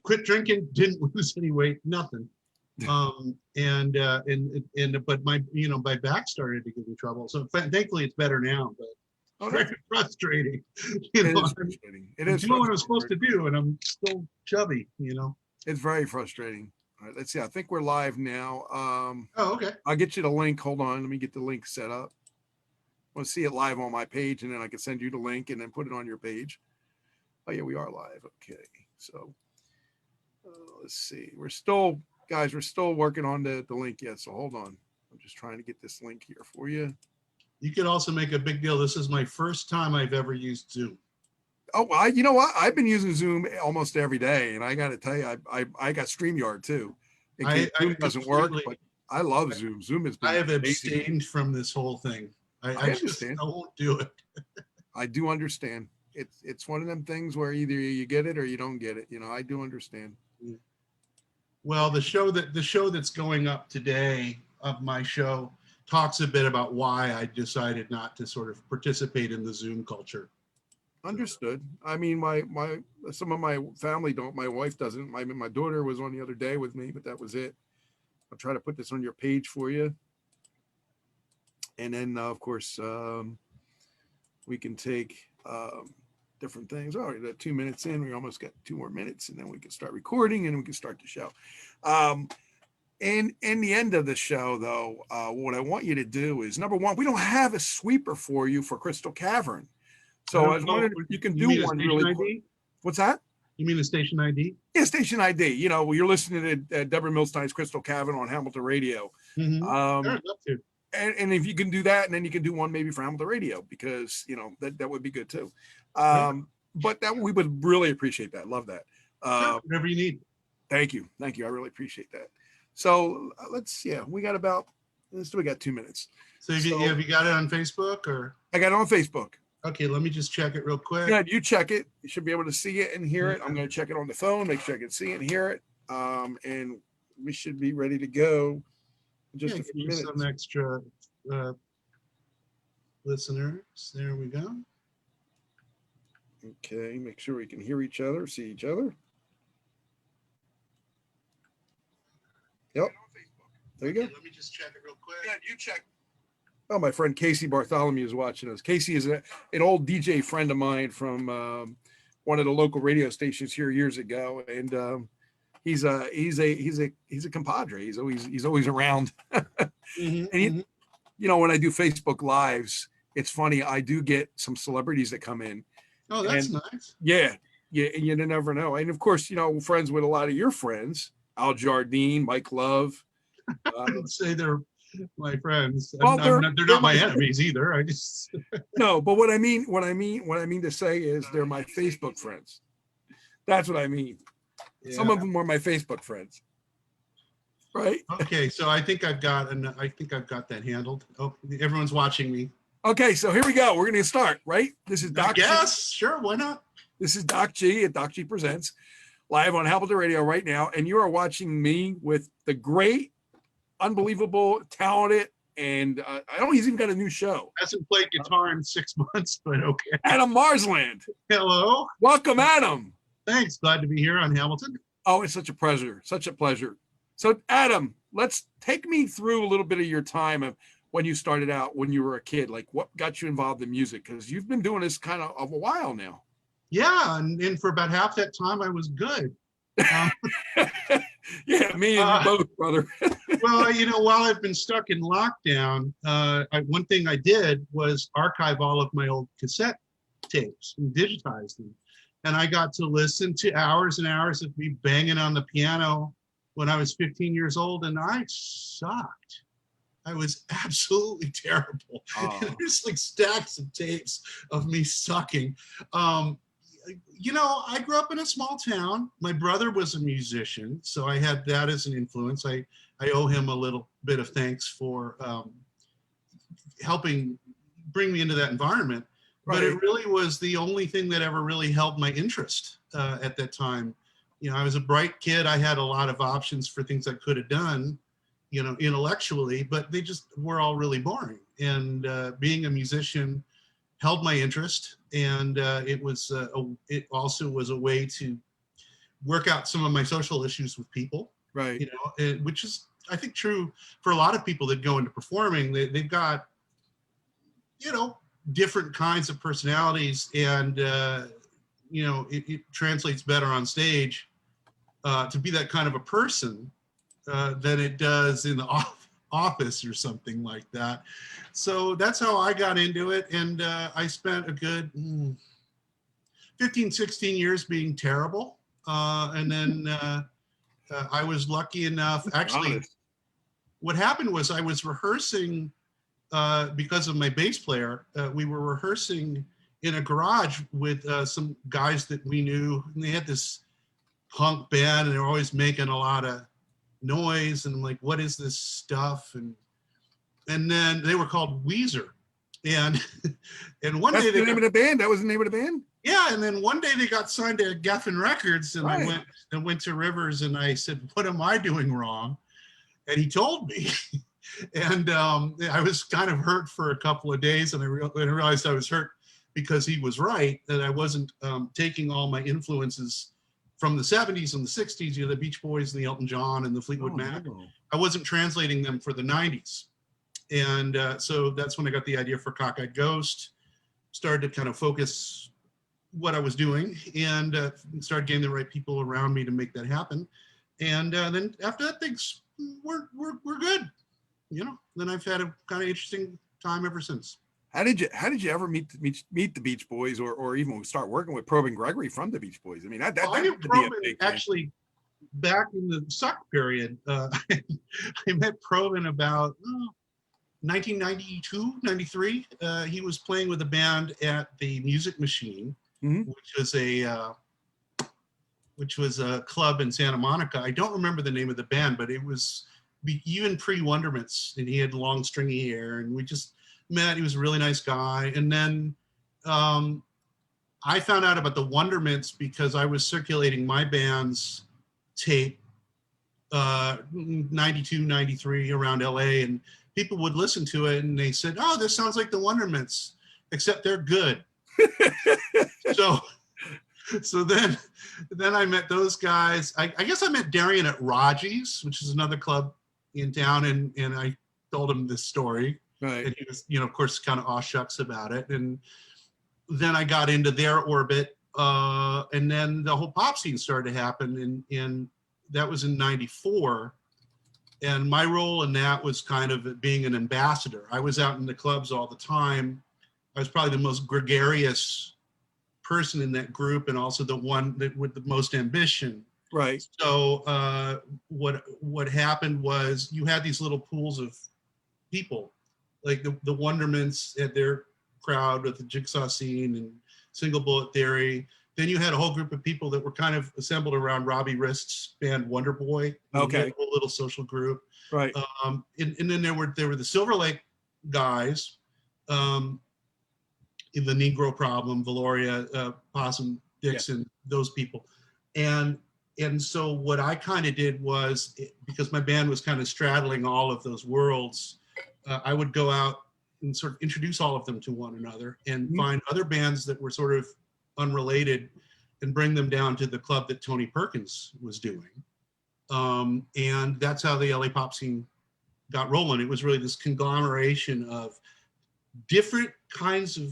quit drinking, didn't lose any weight, nothing. But my back started to give me trouble. So thankfully it's better now, but it's very frustrating. It is frustrating. It I'm is doing what I'm frustrating. supposed to do, and I'm still chubby. It's very frustrating. All right, let's see. I think we're live now. Oh, okay. I'll get you the link. Hold on. Let me get the link set up. I want to see it live on my page, and then I can send you the link and then put it on your page. Oh, yeah, we are live. Okay. So let's see. We're still working on the link yet. So hold on. I'm just trying to get this link here for you. You could also make a big deal. This is my first time I've ever used Zoom. Oh, you know what? I've been using Zoom almost every day, and I got to tell you, I got StreamYard too. Zoom doesn't work, but I love Zoom. Zoom has been. I have abstained from this whole thing. I just won't do it. I do understand. It's one of them things where either you get it or you don't get it. I do understand. Well, the show that's going up today of my show talks a bit about why I decided not to sort of participate in the Zoom culture. Understood. I mean, some of my family don't. My wife doesn't. My daughter was on the other day with me, but that was it. I'll try to put this on your page for you, and then of course we can take different things. All right, 2 minutes in, we almost got 2 more minutes, and then we can start recording and we can start the show. And in the end of the show, though, what I want you to do is, number one, we don't have a sweeper for you for Crystal Cavern. So I was wondering if you can do one really quick. What's that? You mean a station ID? Yeah, station ID. You're listening to Deborah Milstein's Crystal Cavern on Hamilton Radio. Mm-hmm. I'd love to. And if you can do that, and then you can do one maybe for Hamilton Radio, because that would be good too. But that we would really appreciate that. Love that. Whatever you need. Thank you. I really appreciate that. So we got 2 minutes. So have you got it on Facebook or? I got it on Facebook. Okay, let me just check it real quick. Yeah, you check it. You should be able to see it and hear it. I'm going to check it on the phone, make sure I can see it and hear it. And we should be ready to go in just a few minutes. Some extra listeners. There we go. Okay, make sure we can hear each other, see each other. Yep. There you go. Let me just check it real quick. Yeah, you check. Oh, my friend Casey Bartholomew is watching us. Casey is an old DJ friend of mine from one of the local radio stations here years ago, and he's a compadre. He's always around. And when I do Facebook Lives, it's funny. I do get some celebrities that come in. Oh, that's nice. Yeah, and you never know. And of course, friends with a lot of your friends, Al Jardine, Mike Love. I would say they're my friends. Well, they're not my enemies either. I just no, but what I mean to say is they're my Facebook friends. That's what I mean. Yeah. Some of them are my Facebook friends. Right? Okay, so I think I've got that handled. Oh, everyone's watching me. Okay, so here we go. We're going to start, right? This is Docg. Yes, sure, why not? This is Docg at Docg Presents, live on Hamilton Radio right now, and you are watching me with the great, unbelievable, talented, and I don't. He's even got a new show. Hasn't played guitar in 6 months, but okay. Adam Marsland. Hello. Welcome, Adam. Thanks. Glad to be here on Hamilton. Oh, it's such a pleasure. Such a pleasure. So, Adam, let's take me through a little bit of your time of when you started out, when you were a kid. Like, what got you involved in music? Because you've been doing this kind of a while now. Yeah, and for about half that time, I was good. Yeah, me and you both, brother. Well, while I've been stuck in lockdown, one thing I did was archive all of my old cassette tapes and digitize them. And I got to listen to hours and hours of me banging on the piano when I was 15 years old, and I sucked. I was absolutely terrible. Oh. There's like stacks of tapes of me sucking. I grew up in a small town. My brother was a musician, so I had that as an influence. I owe him a little bit of thanks for helping bring me into that environment. Right. But it really was the only thing that ever really held my interest at that time. I was a bright kid. I had a lot of options for things I could have done, intellectually, but they just were all really boring. And being a musician held my interest, and it also was a way to work out some of my social issues with people, Right. you know, which is, I think, true for a lot of people that go into performing. They've got, you know, different kinds of personalities, and you know, it translates better on stage to be that kind of a person than it does in the office or something like that. So that's how I got into it, and I spent a good 15, 16 years being terrible, and then I was lucky enough. Actually, Honest. what happened was I was rehearsing because of my bass player. We were rehearsing in a garage with some guys that we knew, and they had this punk band, and they were always making a lot of noise. And I'm like, what is this stuff? And then they were called Weezer, and and one That's day the name of the band. That was the name of the band. yeah, and then one day they got signed to Geffen Records, and Right. I went to Rivers, and I said, what am I doing wrong? And he told me. And I was kind of hurt for a couple of days, and I realized I was hurt because he was right, that I wasn't taking all my influences from the 70s and the 60s, you know, the Beach Boys and the Elton John and the Fleetwood Mac. No. I wasn't translating them for the 90s. And so that's when I got the idea for Cockeyed Ghost, started to kind of focus what I was doing, and started getting the right people around me to make that happen. And then after that, things were good. You know, then I've had a kind of interesting time ever since. How did you ever meet the Beach Boys, or even start working with Probin Gregory from the Beach Boys? I mean, that I knew Probin actually back in the Suck period. I met Probin about 1992, 93. He was playing with a band at the Music Machine, which was a club in Santa Monica. I don't remember the name of the band, but it was even pre-Wonderments, and he had long stringy hair, and we just met. He was a really nice guy. And then I found out about the Wonderments because I was circulating my band's tape 92, 93 around LA, and people would listen to it and they said, oh, this sounds like the Wonderments, except they're good. So then I met those guys. I guess I met Darian at Raji's, which is another club in town, and I told him this story. Right. And he was, you know, of course, kind of aw shucks about it. And then I got into their orbit, and then the whole pop scene started to happen, and that was in '94. And my role in that was kind of being an ambassador. I was out in the clubs all the time. I was probably the most gregarious person in that group, and also the one that with the most ambition. Right. So what happened was you had these little pools of people, like the Wonderments had their crowd with the Jigsaw Scene and Single Bullet Theory. Then you had a whole group of people that were kind of assembled around Robbie Rist's band Wonder Boy. Okay. A whole little social group. Right. And then there were the Silver Lake guys, in the Negro Problem, Valoria, Possum, Dixon, those people. And so what I kind of did was, because my band was kind of straddling all of those worlds, I would go out and sort of introduce all of them to one another and find other bands that were sort of unrelated and bring them down to the club that Tony Perkins was doing. And that's how the LA pop scene got rolling. It was really this conglomeration of different kinds of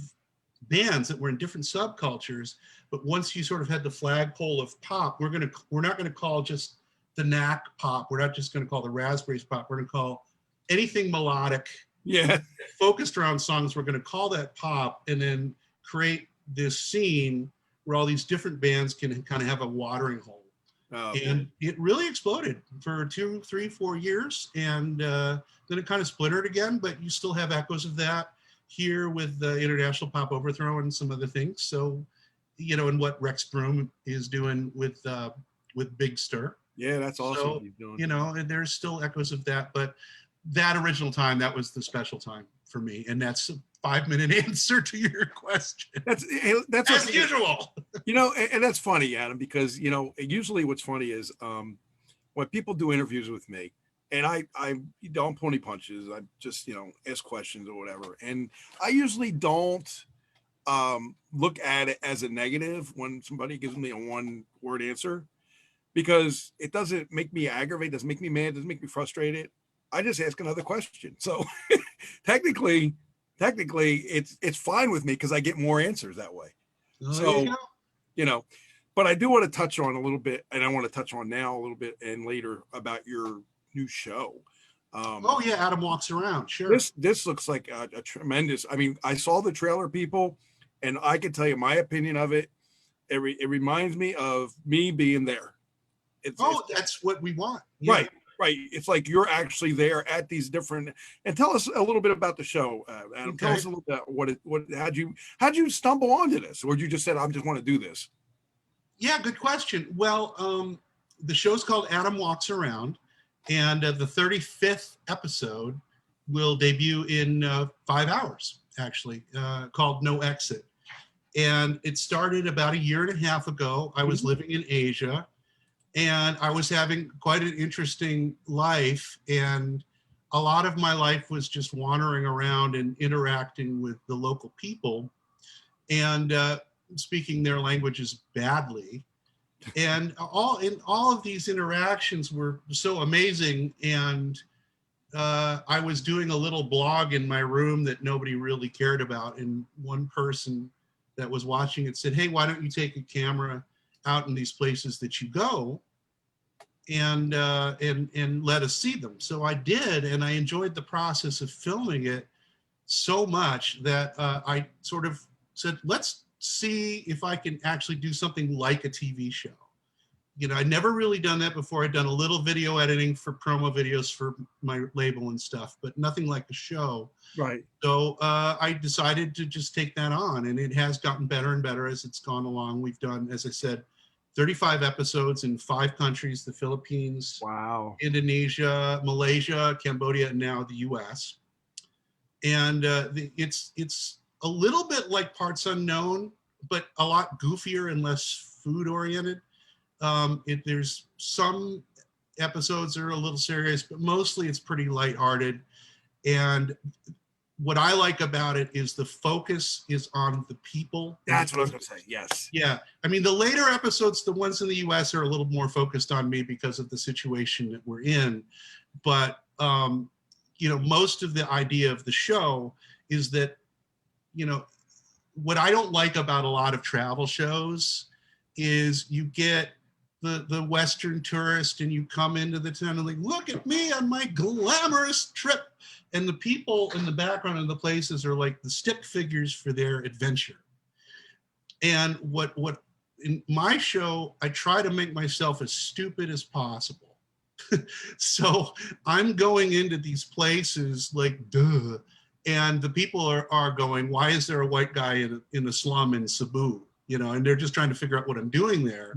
bands that were in different subcultures. But once you sort of had the flagpole of pop, we're not going to call just the Knack pop. We're not just going to call the Raspberries pop. We're going to call anything melodic, focused around songs. We're going to call that pop, and then create this scene where all these different bands can kind of have a watering hole. And it really exploded for 2, 3, 4 years. And then it kind of splintered again, but you still have echoes of that here with the International Pop Overthrow and some other things. So, you know, and what Rex Broom is doing with Big Stir. Yeah, that's awesome. So, you know, and there's still echoes of that, but that original time, that was the special time for me. And that's a 5-minute answer to your question. That's as usual. You know, and that's funny, Adam, because, you know, usually what's funny is when people do interviews with me, and I don't pull any punches. I just, you know, ask questions or whatever. And I usually don't look at it as a negative when somebody gives me a 1-word answer. because it doesn't make me aggravate, doesn't make me mad, doesn't make me frustrated. I just ask another question. So technically it's fine with me because I get more answers that way. So, you know, but I do want to touch on a little bit, and I want to touch on now a little bit and later about your new show. Oh yeah, Adam Walks Around. Sure. This looks like a tremendous. I mean, I saw the trailer, people, and I can tell you my opinion of it. It reminds me of me being there. That's what we want. Yeah. Right. It's like you're actually there at these different. And tell us a little bit about the show, Adam. Okay. Tell us a little bit how'd you stumble onto this, or you just said I just want to do this? Yeah, good question. Well, the show's called Adam Walks Around, and the 35th episode will debut in 5 hours, actually, called No Exit. And it started about 1.5 years ago. I was living in Asia, and I was having quite an interesting life. And a lot of my life was just wandering around and interacting with the local people and speaking their languages badly. And all of these interactions were so amazing. And I was doing a little blog in my room that nobody really cared about. And one person that was watching it said, "Hey, why don't you take a camera out in these places that you go and let us see them?" So I did, and I enjoyed the process of filming it so much that I sort of said, let's see if I can actually do something like a TV show. You know, I'd never really done that before. I'd done a little video editing for promo videos for my label and stuff, but nothing like a show. Right. So I decided to just take that on, and it has gotten better and better as it's gone along. We've done, as I said, 35 episodes in 5 countries: the Philippines, wow, Indonesia, Malaysia, Cambodia, and now the US. And it's a little bit like Parts Unknown, but a lot goofier and less food oriented. There's some episodes that are a little serious, but mostly it's pretty lighthearted. And what I like about it is the focus is on the people. That's what I was going to say. Yes. Yeah. I mean, the later episodes, the ones in the US, are a little more focused on me because of the situation that we're in. But, you know, most of the idea of the show is that, you know, what I don't like about a lot of travel shows is you get the Western tourist and you come into the town and like, look at me on my glamorous trip. And the people in the background of the places are like the stick figures for their adventure. And what in my show, I try to make myself as stupid as possible. So I'm going into these places like, duh. And the people are going, why is there a white guy in a slum in Cebu? You know, and they're just trying to figure out what I'm doing there.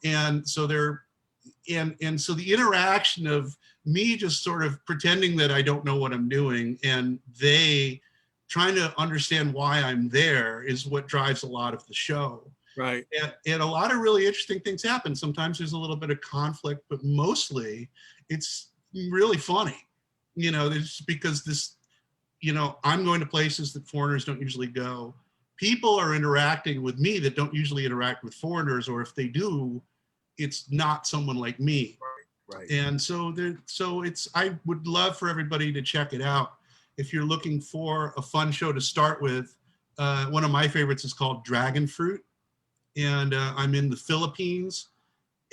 And so so the interaction of me just sort of pretending that I don't know what I'm doing and they trying to understand why I'm there is what drives a lot of the show. Right. And a lot of really interesting things happen. Sometimes there's a little bit of conflict, but mostly it's really funny. You know, it's because this, you know, I'm going to places that foreigners don't usually go. People are interacting with me that don't usually interact with foreigners, or if they do, it's not someone like me. Right. And so I would love for everybody to check it out. If you're looking for a fun show to start with, one of my favorites is called Dragon Fruit. And I'm in the Philippines,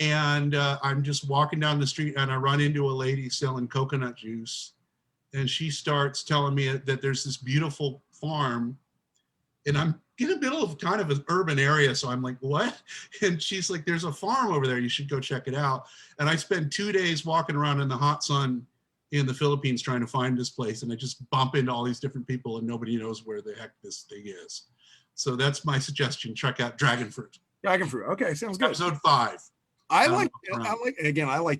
and I'm just walking down the street and I run into a lady selling coconut juice. And she starts telling me that there's this beautiful farm, and I'm in the middle of kind of an urban area. So I'm like, what? And she's like, there's a farm over there. You should go check it out. And I spend 2 days walking around in the hot sun in the Philippines trying to find this place. And I just bump into all these different people and nobody knows where the heck this thing is. So that's my suggestion. Check out Dragon Fruit. Dragon Fruit. Okay. Sounds good. Episode 5. I like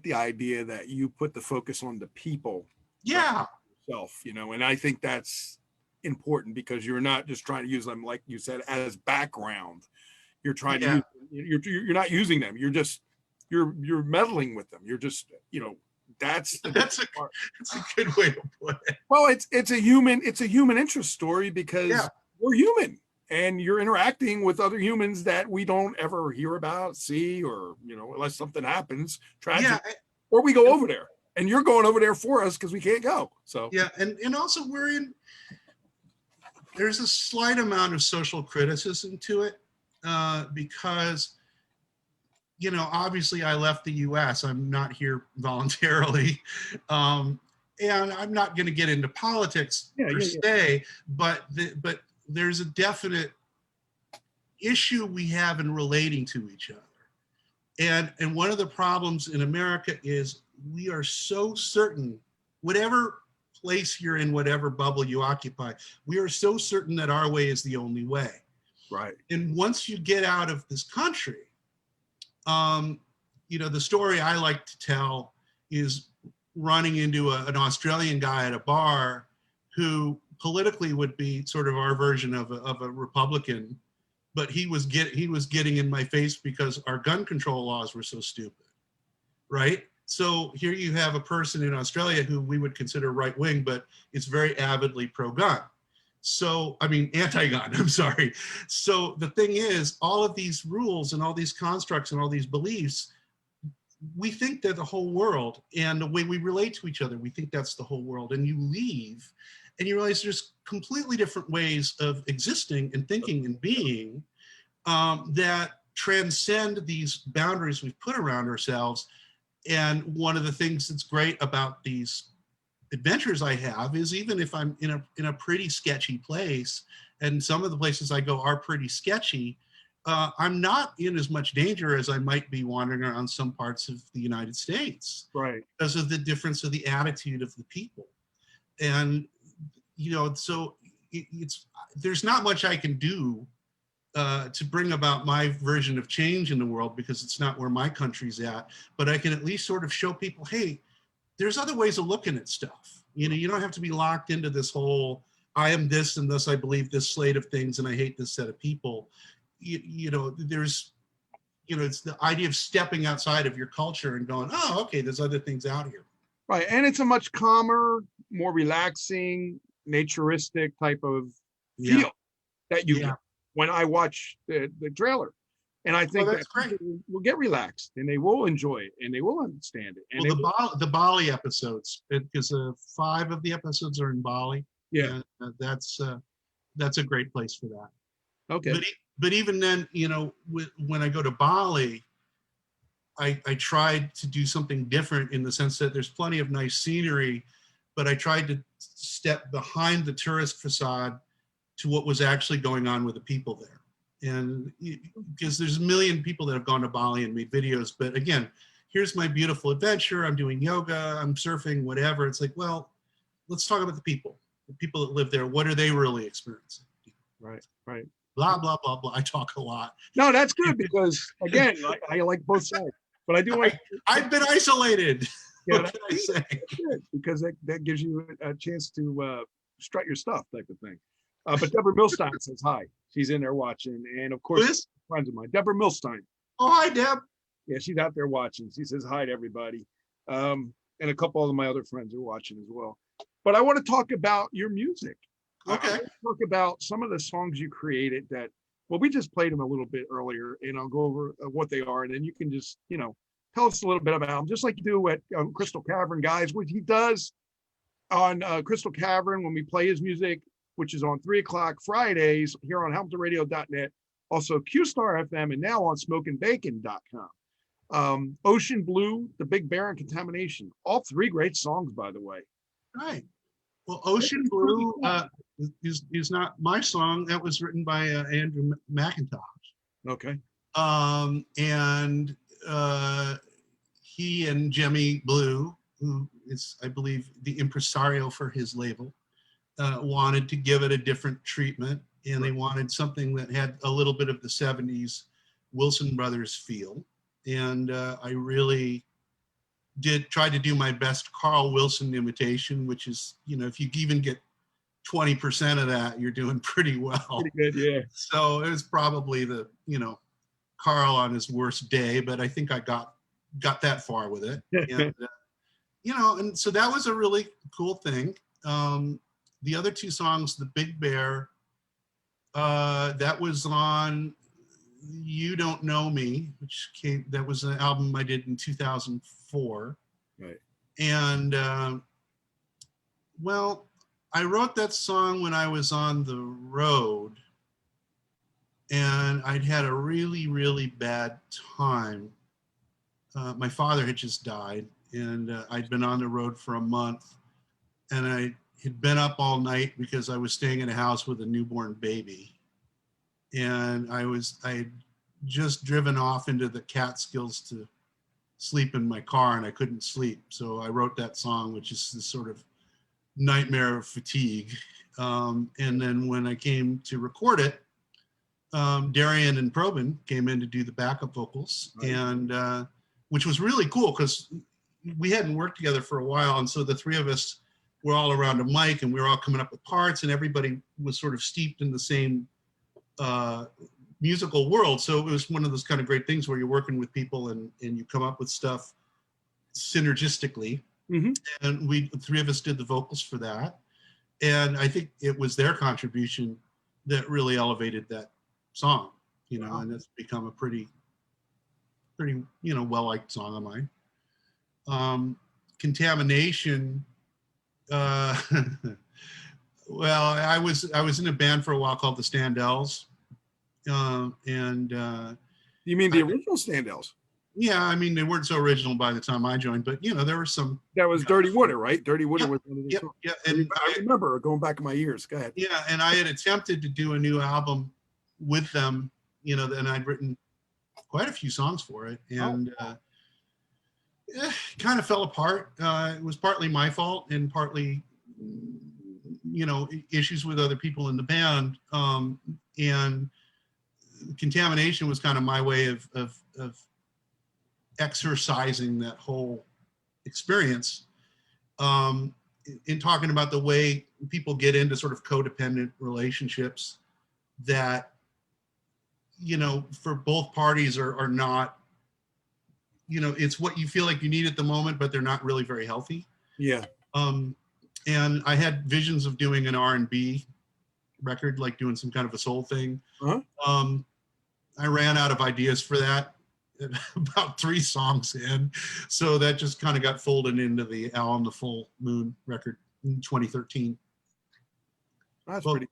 the idea that you put the focus on the people. Yeah. Yourself, you know, and I think that's important because you're not just trying to use them, like you said, as background. You're trying to you're not using them. You're just you're meddling with them. You're just, you know, that's a good way to put it. Well, it's a human interest story because we're human and you're interacting with other humans that we don't ever hear about, see, or, you know, unless something happens tragic, Yeah, or we go over there, and you're going over there for us because we can't go. So yeah, and also there's a slight amount of social criticism to it, because, you know, obviously I left the US. I'm not here voluntarily. And I'm not going to get into politics per se, but there's a definite issue we have in relating to each other. And one of the problems in America is we are so certain, whatever place you're in, whatever bubble you occupy, we are so certain that our way is the only way. right. And once you get out of this country, you know, the story I like to tell is running into an Australian guy at a bar who politically would be sort of our version of a Republican, but he was getting in my face because our gun control laws were so stupid, right? So here you have a person in Australia who we would consider right wing, but it's very avidly pro-gun. So, I mean, anti-gun, I'm sorry. So the thing is, all of these rules and all these constructs and all these beliefs, we think they're the whole world. And the way we relate to each other, we think that's the whole world. And you leave and you realize there's completely different ways of existing and thinking and being, that transcend these boundaries we've put around ourselves. And one of the things that's great about these adventures I have is, even if I'm in a pretty sketchy place, and some of the places I go are pretty sketchy, I'm not in as much danger as I might be wandering around some parts of the United States, Right. because of the difference of the attitude of the people. And, you know, so there's not much I can do to bring about my version of change in the world, because it's not where my country's at. But I can at least sort of show people, hey, there's other ways of looking at stuff. You know, you don't have to be locked into this whole, I am this and thus I believe this slate of things and I hate this set of people. You know, there's, you know, it's the idea of stepping outside of your culture and going, oh, okay, there's other things out here. Right. And it's a much calmer, more relaxing, naturistic type of feel that you get when I watch the trailer. And I think that people will get relaxed and they will enjoy it and they will understand it. And well, the Bali episodes, because 5 of the episodes are in Bali. Yeah. And that's a great place for that. Okay. But even then, you know, when I go to Bali, I tried to do something different, in the sense that there's plenty of nice scenery, but I tried to step behind the tourist facade to what was actually going on with the people there. And because there's a million people that have gone to Bali and made videos, but again, here's my beautiful adventure. I'm doing yoga, I'm surfing, whatever. It's like, well, let's talk about the people that live there. What are they really experiencing? Right, right. Blah, blah, blah, blah. I talk a lot. No, that's good, because again, I like both sides, but I do like. I've been isolated. Yeah, what can I say? Good, because that gives you a chance to strut your stuff, type of thing. But Deborah Milstein says hi. She's in there watching, and of course, friends of mine, Deborah Milstein. Oh, hi, Deb. Yeah, she's out there watching. She says hi to everybody, and a couple of my other friends are watching as well. But I want to talk about your music. Okay. I want to talk about some of the songs you created that. Well, we just played them a little bit earlier, and I'll go over what they are, and then you can just, you know, tell us a little bit about them, just like you do at Crystal Cavern, guys. What he does on Crystal Cavern when we play his music, which is on 3:00 Fridays here on HamiltonRadio.net, also QStar FM, and now on SmokeandBacon.com. Ocean Blue, The Big Bear, and Contamination. All 3 great songs, by the way. Right. Well, Ocean Blue is not my song. That was written by Andrew McIntosh. Okay. And he and Jemmy Blue, who is, I believe, the impresario for his label, wanted to give it a different treatment, and they wanted something that had a little bit of the 70s Wilson Brothers feel. And I really try to do my best Carl Wilson imitation, which is, you know, if you even get 20% of that, you're doing pretty well. Pretty good, yeah. So it was probably the, you know, Carl on his worst day, but I think I got that far with it. And, you know, and so that was a really cool thing. The other 2 songs, The Big Bear That was on You Don't Know Me, that was an album I did in 2004. Right. And well, I wrote that song when I was on the road, and I'd had a really, really bad time. My father had just died, and I'd been on the road for a month, and I had been up all night because I was staying in a house with a newborn baby. And I had just driven off into the Catskills to sleep in my car, and I couldn't sleep. So I wrote that song, which is this sort of nightmare of fatigue. And then when I came to record it, Darian and Probin came in to do the backup vocals, Right. and which was really cool because we hadn't worked together for a while. And so the three of us were all around a mic, and we were all coming up with parts, and everybody was sort of steeped in the same musical world. So it was one of those kind of great things where you're working with people and you come up with stuff synergistically. Mm-hmm. And the three of us did the vocals for that. And I think it was their contribution that really elevated that song, Wow. And it's become a pretty, well-liked song of mine. Contamination, well, I was in a band for a while called the Standells. You mean the original Standells? Yeah, I mean, they weren't so original by the time I joined, but there were some. That was Dirty Water, right? Dirty Water was one of the Yep, songs. yeah, and I remember going back in my years. Go ahead. Yeah, and I had attempted to do a new album with them, and I'd written quite a few songs for it, and it kind of fell apart. It was partly my fault and partly, issues with other people in the band, and Contamination was kind of my way of exercising that whole experience, in talking about the way people get into sort of codependent relationships that, for both parties are not, it's what you feel like you need at the moment, but they're not really very healthy. Yeah. And I had visions of doing an R&B record, like doing some kind of a soul thing. Uh-huh. I ran out of ideas for that about 3 songs in, so that just kind of got folded into the Al and the Full Moon record in 2013. That's pretty.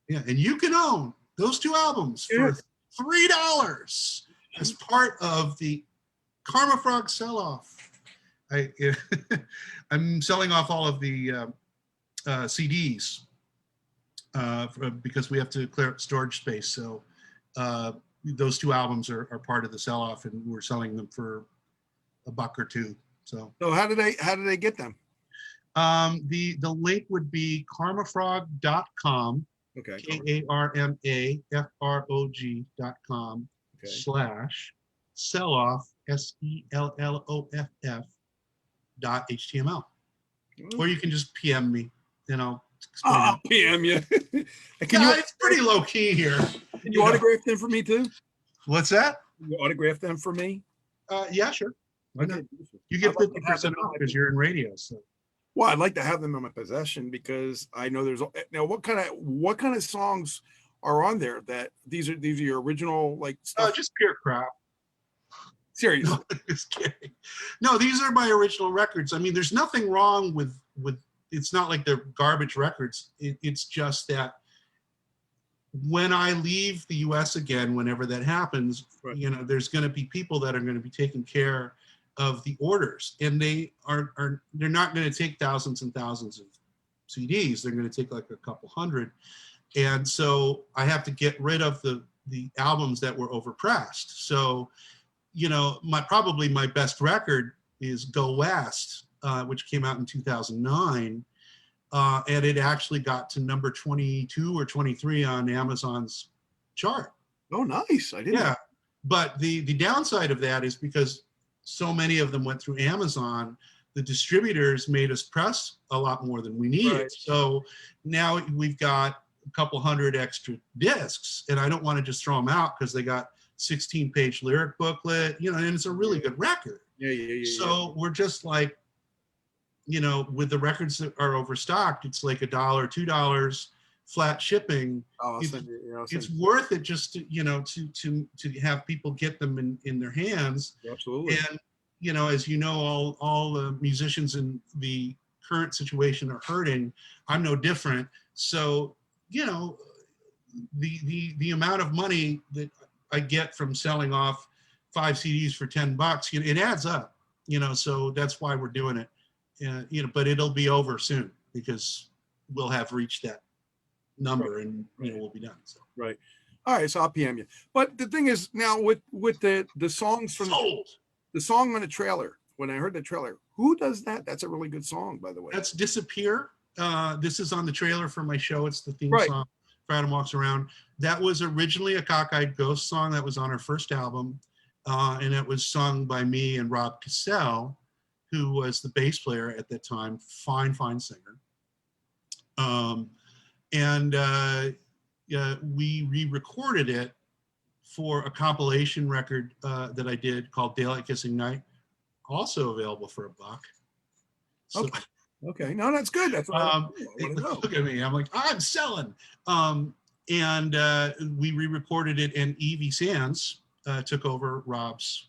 Yeah, and you can own those 2 albums for $3 as part of the Karma Frog sell-off. I'm selling off all of the CDs because we have to clear up storage space. So those 2 albums are part of the sell-off, and we're selling them for $1 or $2. So how do they get them? The link would be karmafrog.com. Okay. KARMAFROG.com / sell-off SELLOFF.html. Or you can just PM me, and I'll explain. I'll PM you. It's pretty low key here. Can you autograph them for me too? What's that? Can you autograph them for me? Yeah, sure. Why not? Okay. You get 50% off because you're in radio. So. Well, I'd like to have them in my possession because I know there's now what kind of songs are on there that these are your original like stuff? Just pure crap. Seriously. No, just kidding. No, these are my original records. I mean, there's nothing wrong with it's not like they're garbage records. It's just that when I leave the US again, whenever that happens, right. There's going to be people that are going to be taking care of the orders, and they're not going to take thousands and thousands of CDs. They're going to take like a couple hundred. And so I have to get rid of the albums that were overpressed. So, probably my best record is Go West, which came out in 2009. And it actually got to number 22 or 23 on Amazon's chart. Oh, nice. I didn't. Yeah. But the downside of that is because so many of them went through Amazon, the distributors made us press a lot more than we needed. Right. So now we've got a couple hundred extra discs, and I don't want to just throw them out because they got 16-page lyric booklet, and it's a really good record. Yeah. So we're just like, with the records that are overstocked, it's like $1, $2 flat shipping, Oh, I'll it's, send you. Yeah, I'll it's send you. worth it just to, to have people get them in their hands. Absolutely. And, as you know, all the musicians in the current situation are hurting. I'm no different. So, the amount of money that I get from selling off 5 CDs for $10, it adds up, so that's why we're doing it. But it'll be over soon because we'll have reached that Right. number and, Right. we'll be done. So. Right. All right. So I'll PM you. But the thing is now with the songs from the song on the trailer, when I heard the trailer, who does that? That's a really good song, by the way. That's Disappear. This is on the trailer for my show. It's the theme Right. song for Adam Walks Around. That was originally a Cockeyed Ghost song that was on our first album. And it was sung by me and Rob Cassell, who was the bass player at that time. Fine singer. We re-recorded it for a compilation record that I did called Daylight Kissing Night, also available for $1. So, okay. No, that's good. That's what I want to know. Look at me. I'm like, I'm selling. We re-recorded it, and Evie Sands took over Rob's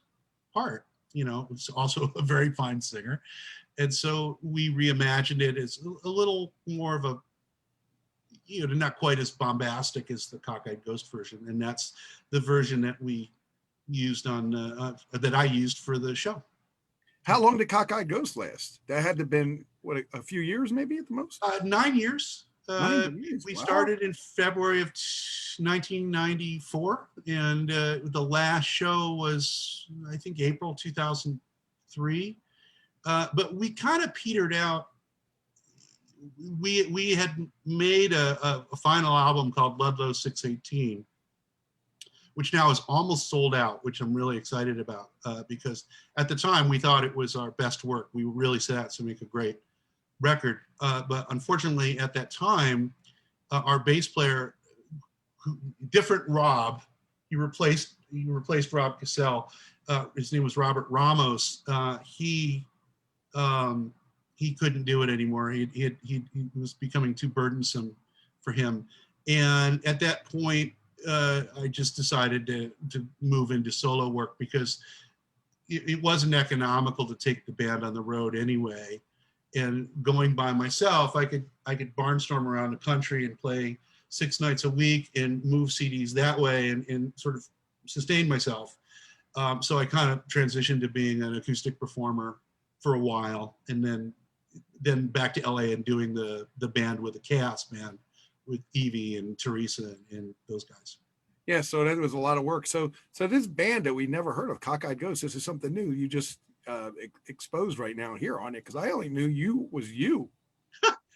part. Was also a very fine singer. And so we reimagined it as a little more of a, not quite as bombastic as the Cockeyed Ghost version. And that's the version that we used that I used for the show. How long did Cockeyed Ghost last? That had to have been, a few years maybe at the most? 9 years. 9 years. We Wow. started in February of 1994. And the last show was, I think, April 2003. But we kind of petered out. We had made a final album called Ludlow 618, which now is almost sold out, which I'm really excited about because at the time we thought it was our best work. We really set out to make a great record. But unfortunately at that time, our bass player, different Rob, he replaced Rob Cassell. His name was Robert Ramos. He couldn't do it anymore. He was becoming too burdensome for him. And at that point, I just decided to move into solo work because it wasn't economical to take the band on the road anyway. And going by myself, I could barnstorm around the country and play 6 nights a week and move CDs that way and sort of sustain myself. So I kind of transitioned to being an acoustic performer for a while, and then back to LA and doing the band with the Chaos Band with Evie and Teresa and those guys. Yeah, so that was a lot of work. So this band that we never heard of, Cockeyed Ghost, this is something new. You just exposed right now here on it, because I only knew you was you.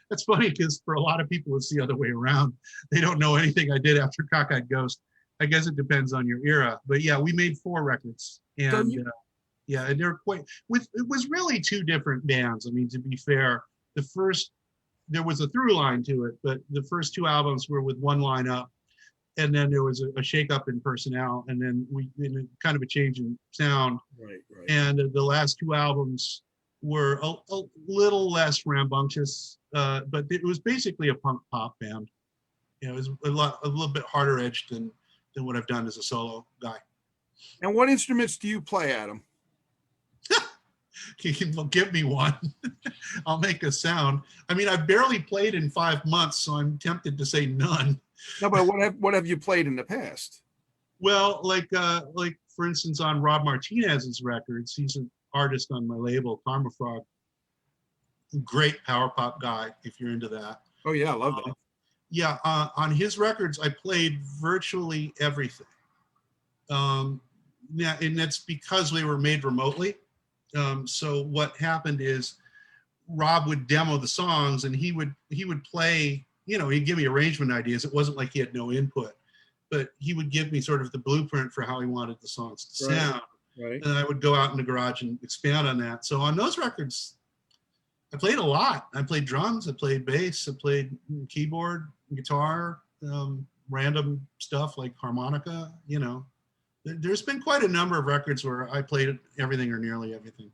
That's funny because for a lot of people it's the other way around. They don't know anything I did after Cockeyed Ghost. I guess it depends on your era, but yeah, we made 4 records, and yeah, and they're quite. It was really 2 different bands. I mean, to be fair, there was a through line to it, but the first 2 albums were with one lineup, and then there was a shake-up in personnel, and then kind of a change in sound. Right. And the last 2 albums were a little less rambunctious, but it was basically a punk pop band. It was a little bit harder edged than what I've done as a solo guy. And what instruments do you play, Adam? You can give me one. I'll make a sound. I mean, I've barely played in 5 months, so I'm tempted to say none. No, but what have you played in the past? Well, like for instance, on Rob Martinez's records, he's an artist on my label, Karma Frog. Great power pop guy, if you're into that. Oh yeah, I love that. Yeah, on his records, I played virtually everything. Yeah, and that's because they were made remotely. So what happened is Rob would demo the songs, and he would play, he'd give me arrangement ideas. It wasn't like he had no input, but he would give me sort of the blueprint for how he wanted the songs to sound. Right. And I would go out in the garage and expand on that. So on those records, I played a lot. I played drums, I played bass, I played keyboard, guitar, random stuff like harmonica, There's been quite a number of records where I played everything or nearly everything.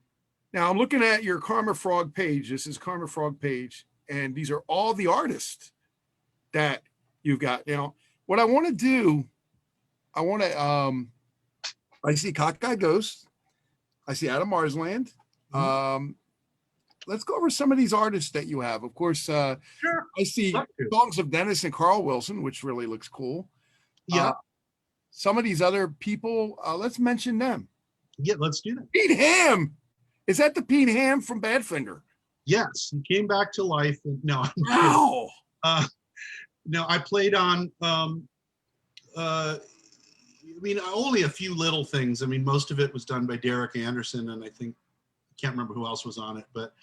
Now I'm looking at your Karma Frog page. This is Karma Frog page, and these are all the artists that you've got now. What I want to do, I want to. I see Cockeyed Ghost. I see Adam Marsland. Let's go over some of these artists that you have. Of course, Sure. I see Love to. songs of Dennis and Carl Wilson, which really looks cool. Yeah. Some of these other people, let's mention them. Yeah, let's do that. Pete Ham. Is that the Pete Ham from Badfinger? Yes, he came back to life. No, Wow. no, I played on. I mean, only a few little things. I mean, most of it was done by Derek Anderson, and I can't remember who else was on it, but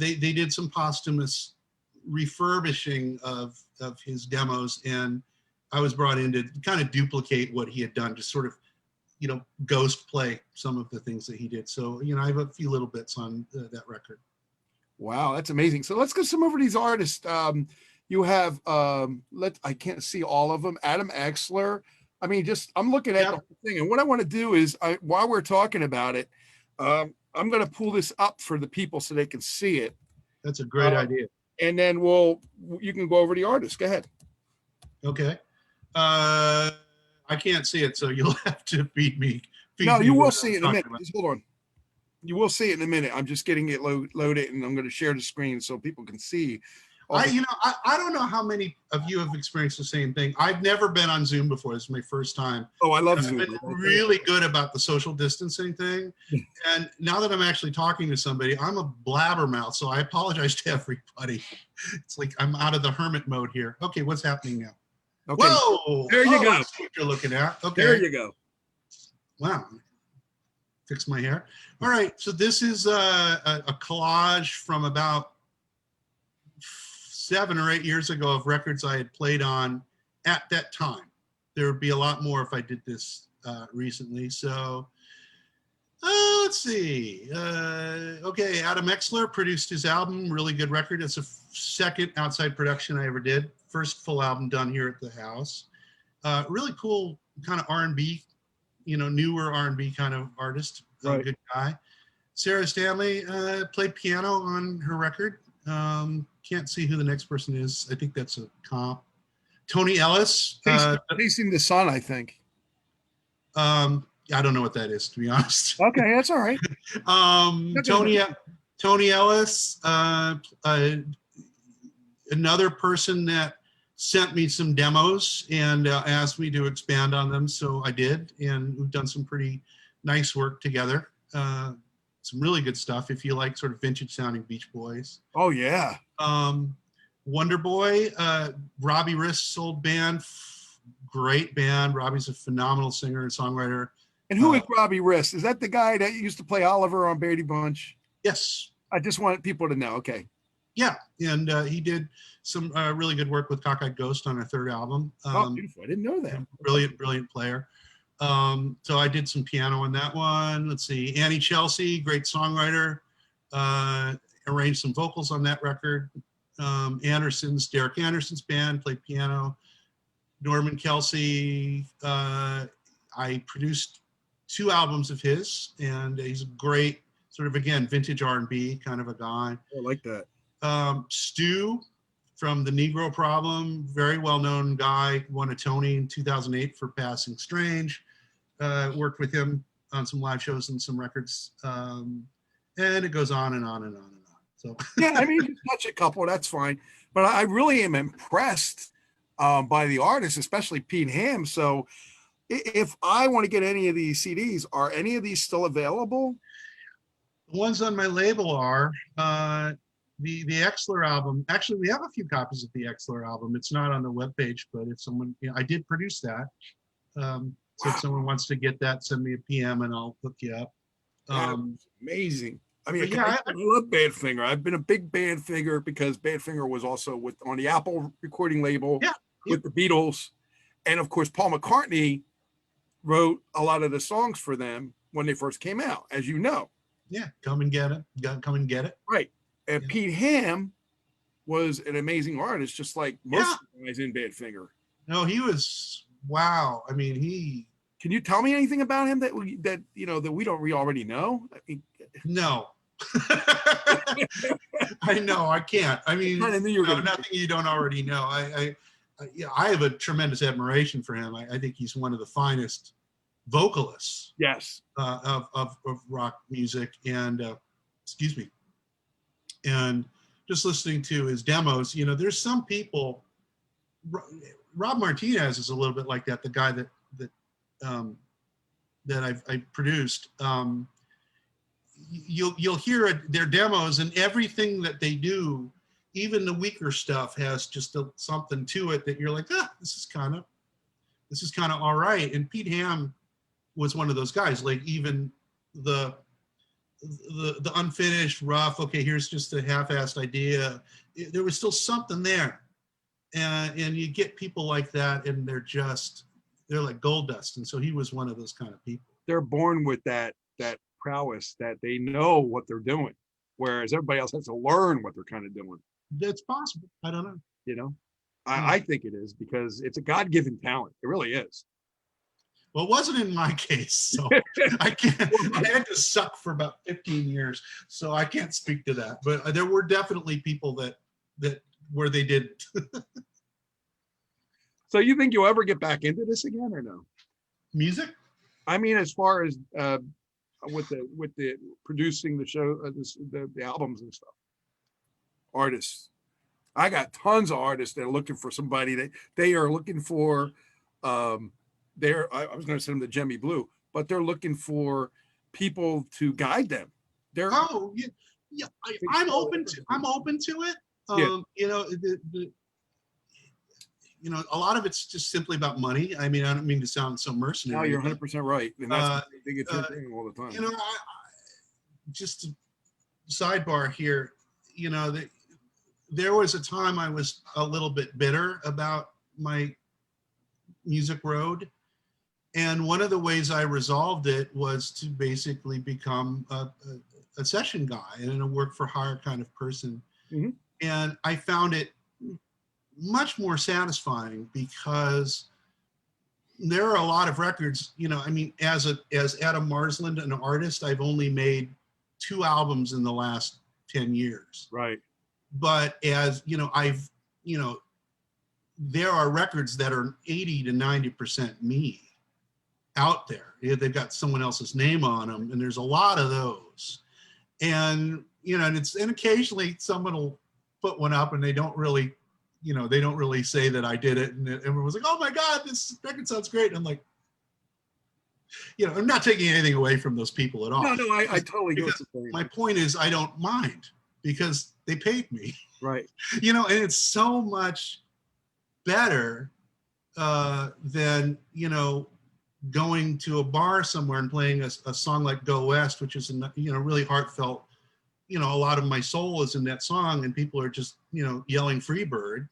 they did some posthumous refurbishing of his demos, and I was brought in to kind of duplicate what he had done, to sort of, ghost play some of the things that he did. So, I have a few little bits on that record. Wow, that's amazing. So let's go some over these artists. You have I can't see all of them. Adam Exler. I mean, I'm looking at the whole thing, and what I want to do is, while we're talking about it, I'm going to pull this up for the people so they can see it. That's a great idea. And then you can go over the artist. Go ahead. Okay. I can't see it, so you'll have to feed me. No, you will see it in a minute. Just hold on. You will see it in a minute. I'm just getting it loaded, and I'm going to share the screen so people can see. I don't know how many of you have experienced the same thing. I've never been on Zoom before. This is my first time. Oh, I love Zoom. I've been really good about the social distancing thing. And now that I'm actually talking to somebody, I'm a blabbermouth, so I apologize to everybody. It's like I'm out of the hermit mode here. Okay, what's happening now? Okay. Whoa! There you go. I see what you're looking at. Okay. There you go. Wow. Fix my hair. All right. So this is a collage from about 7 or 8 years ago of records I had played on at that time. There would be a lot more if I did this recently. So let's see. Okay, Adam Exler produced his album, really good record. It's a second outside production I ever did. First full album done here at the house. Really cool kind of R&B, newer R&B kind of artist. Right. Good guy. Sarah Stanley played piano on her record. Can't see who the next person is. I think that's a comp. Tony Ellis. Facing the Sun, I think. I don't know what that is, to be honest. Okay, that's all right. Tony Ellis, another person that sent me some demos and asked me to expand on them, so I did, and we've done some pretty nice work together. Some really good stuff if you like sort of vintage sounding Beach Boys. Oh yeah. Wonder Boy, Robbie Rist's old band, great band. Robbie's a phenomenal singer and songwriter. And who is Robbie Rist? Is that the guy that used to play Oliver on Brady Bunch? Yes. I just want people to know. Okay. Yeah, and he did some really good work with Cockeyed Ghost on our third album. Oh, beautiful. I didn't know that. Brilliant player. So I did some piano on that one. Let's see, Annie Chelsea, great songwriter, arranged some vocals on that record. Derek Anderson's band, played piano. Norman Kelsey, I produced 2 albums of his, and he's a great sort of, again, vintage R&B kind of a guy. I like that. Stu from the Negro Problem, very well-known guy, won a Tony in 2008 for Passing Strange. Worked with him on some live shows and some records, and it goes on and on and on and on. So yeah, I mean, you touch a couple, that's fine. But I really am impressed by the artists, especially Pete Ham. So if I want to get any of these CDs, are any of these still available? The ones on my label are the Exler album. Actually, we have a few copies of the Exler album. It's not on the webpage, but if someone, I did produce that. So if someone wants to get that, send me a PM and I'll hook you up. Amazing. I mean, yeah, I love Badfinger. I've been a big Badfinger because Badfinger was also on the Apple recording label with the Beatles. And of course, Paul McCartney wrote a lot of the songs for them when they first came out, as you know. Yeah, come and get it. Come and get it. Right. And Pete Ham was an amazing artist, just like most guys in Badfinger. No, he was, wow. I mean, Can you tell me anything about him that we already know? I mean, no. I know I can't. I mean, I knew you were nothing you don't already know. yeah, I have a tremendous admiration for him. I think he's one of the finest vocalists Yes. of rock music. And excuse me. And just listening to his demos, there's some people. Rob Martinez is a little bit like that. The guy um, that I produced. You'll hear their demos, and everything that they do, even the weaker stuff, has just something to it that you're like, this is kind of all right. And Pete Ham was one of those guys. Like even the unfinished rough, okay, here's just a half-assed idea. There was still something there, and you get people like that, and they're like gold dust. And so he was one of those kind of people. They're born with that prowess, that they know what they're doing, whereas everybody else has to learn what they're kind of doing. That's possible. I don't know. I think it is, because it's a God-given talent. It really is. Well, it wasn't in my case, so I can't. I had to suck for about 15 years, so I can't speak to that. But there were definitely people that where they did. So you think you'll ever get back into this again, or no? Music? I mean, as far as with the producing the show, the albums and stuff. Artists, I got tons of artists that are looking for somebody that they are looking for. I was going to send them to Jemmy Blue, but they're looking for people to guide them. Yeah. I'm open to it. A lot of it's just simply about money. I mean, I don't mean to sound so mercenary. No, you're 100% right, and that's what I think it's thing all the time. Just a sidebar here. There was a time I was a little bit bitter about my music road, and one of the ways I resolved it was to basically become a session guy and a work for hire kind of person. Mm-hmm. And I found it much more satisfying, because there are a lot of records, I mean, as Adam Marsland, an artist, I've only made 2 albums in the last 10 years. Right. But as there are records that are 80 to 90% me out there. They've got someone else's name on them, and there's a lot of those. And and occasionally someone will put one up, and they don't really say that I did it, and everyone's like, "Oh my God, this record sounds great." And I'm like, I'm not taking anything away from those people at all. No, I totally get what you're saying. My point is, I don't mind, because they paid me. Right. And it's so much better than going to a bar somewhere and playing a song like Go West, which is really heartfelt. A lot of my soul is in that song, and people are just yelling Freebird.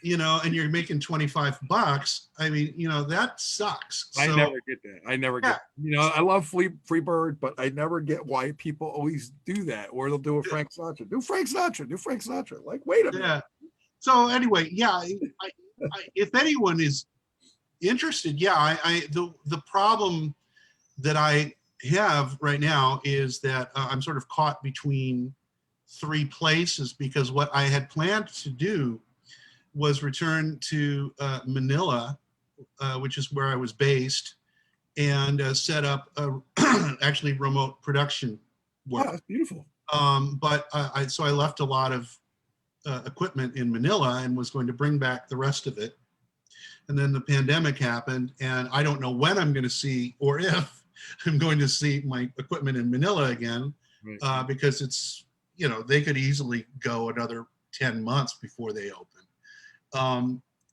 And you're making $25. I mean, that sucks. I never get that. I never get, I love Freebird, but I never get why people always do that. Or they'll do a Frank Sinatra. Do Frank Sinatra. Like, wait a minute. Yeah. So anyway, if anyone is interested, the problem that I have right now is that I'm sort of caught between 3 places, because what I had planned to do was return to Manila, which is where I was based, and set up actually remote production work. Oh, that's beautiful. But so I left a lot of equipment in Manila and was going to bring back the rest of it. And then the pandemic happened, and I don't know when I'm going to see, or if I'm going to see my equipment in Manila again, right. Because it's, they could easily go another 10 months before they open.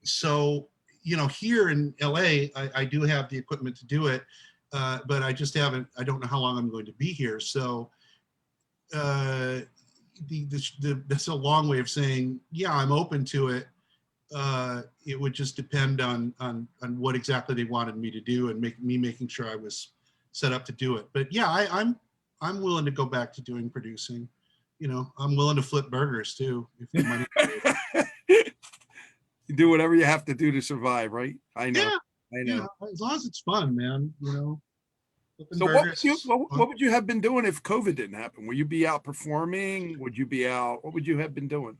So, here in LA, I do have the equipment to do it, but I don't know how long I'm going to be here. So that's a long way of saying, I'm open to it. It would just depend on what exactly they wanted me to do, and making sure I was set up to do it. But I'm willing to go back to doing producing. I'm willing to flip burgers too, if the money. You do whatever you have to do to survive, right? I know. Yeah, I know. As long as it's fun, man. So what would you have been doing if COVID didn't happen? Would you be out performing? What would you have been doing?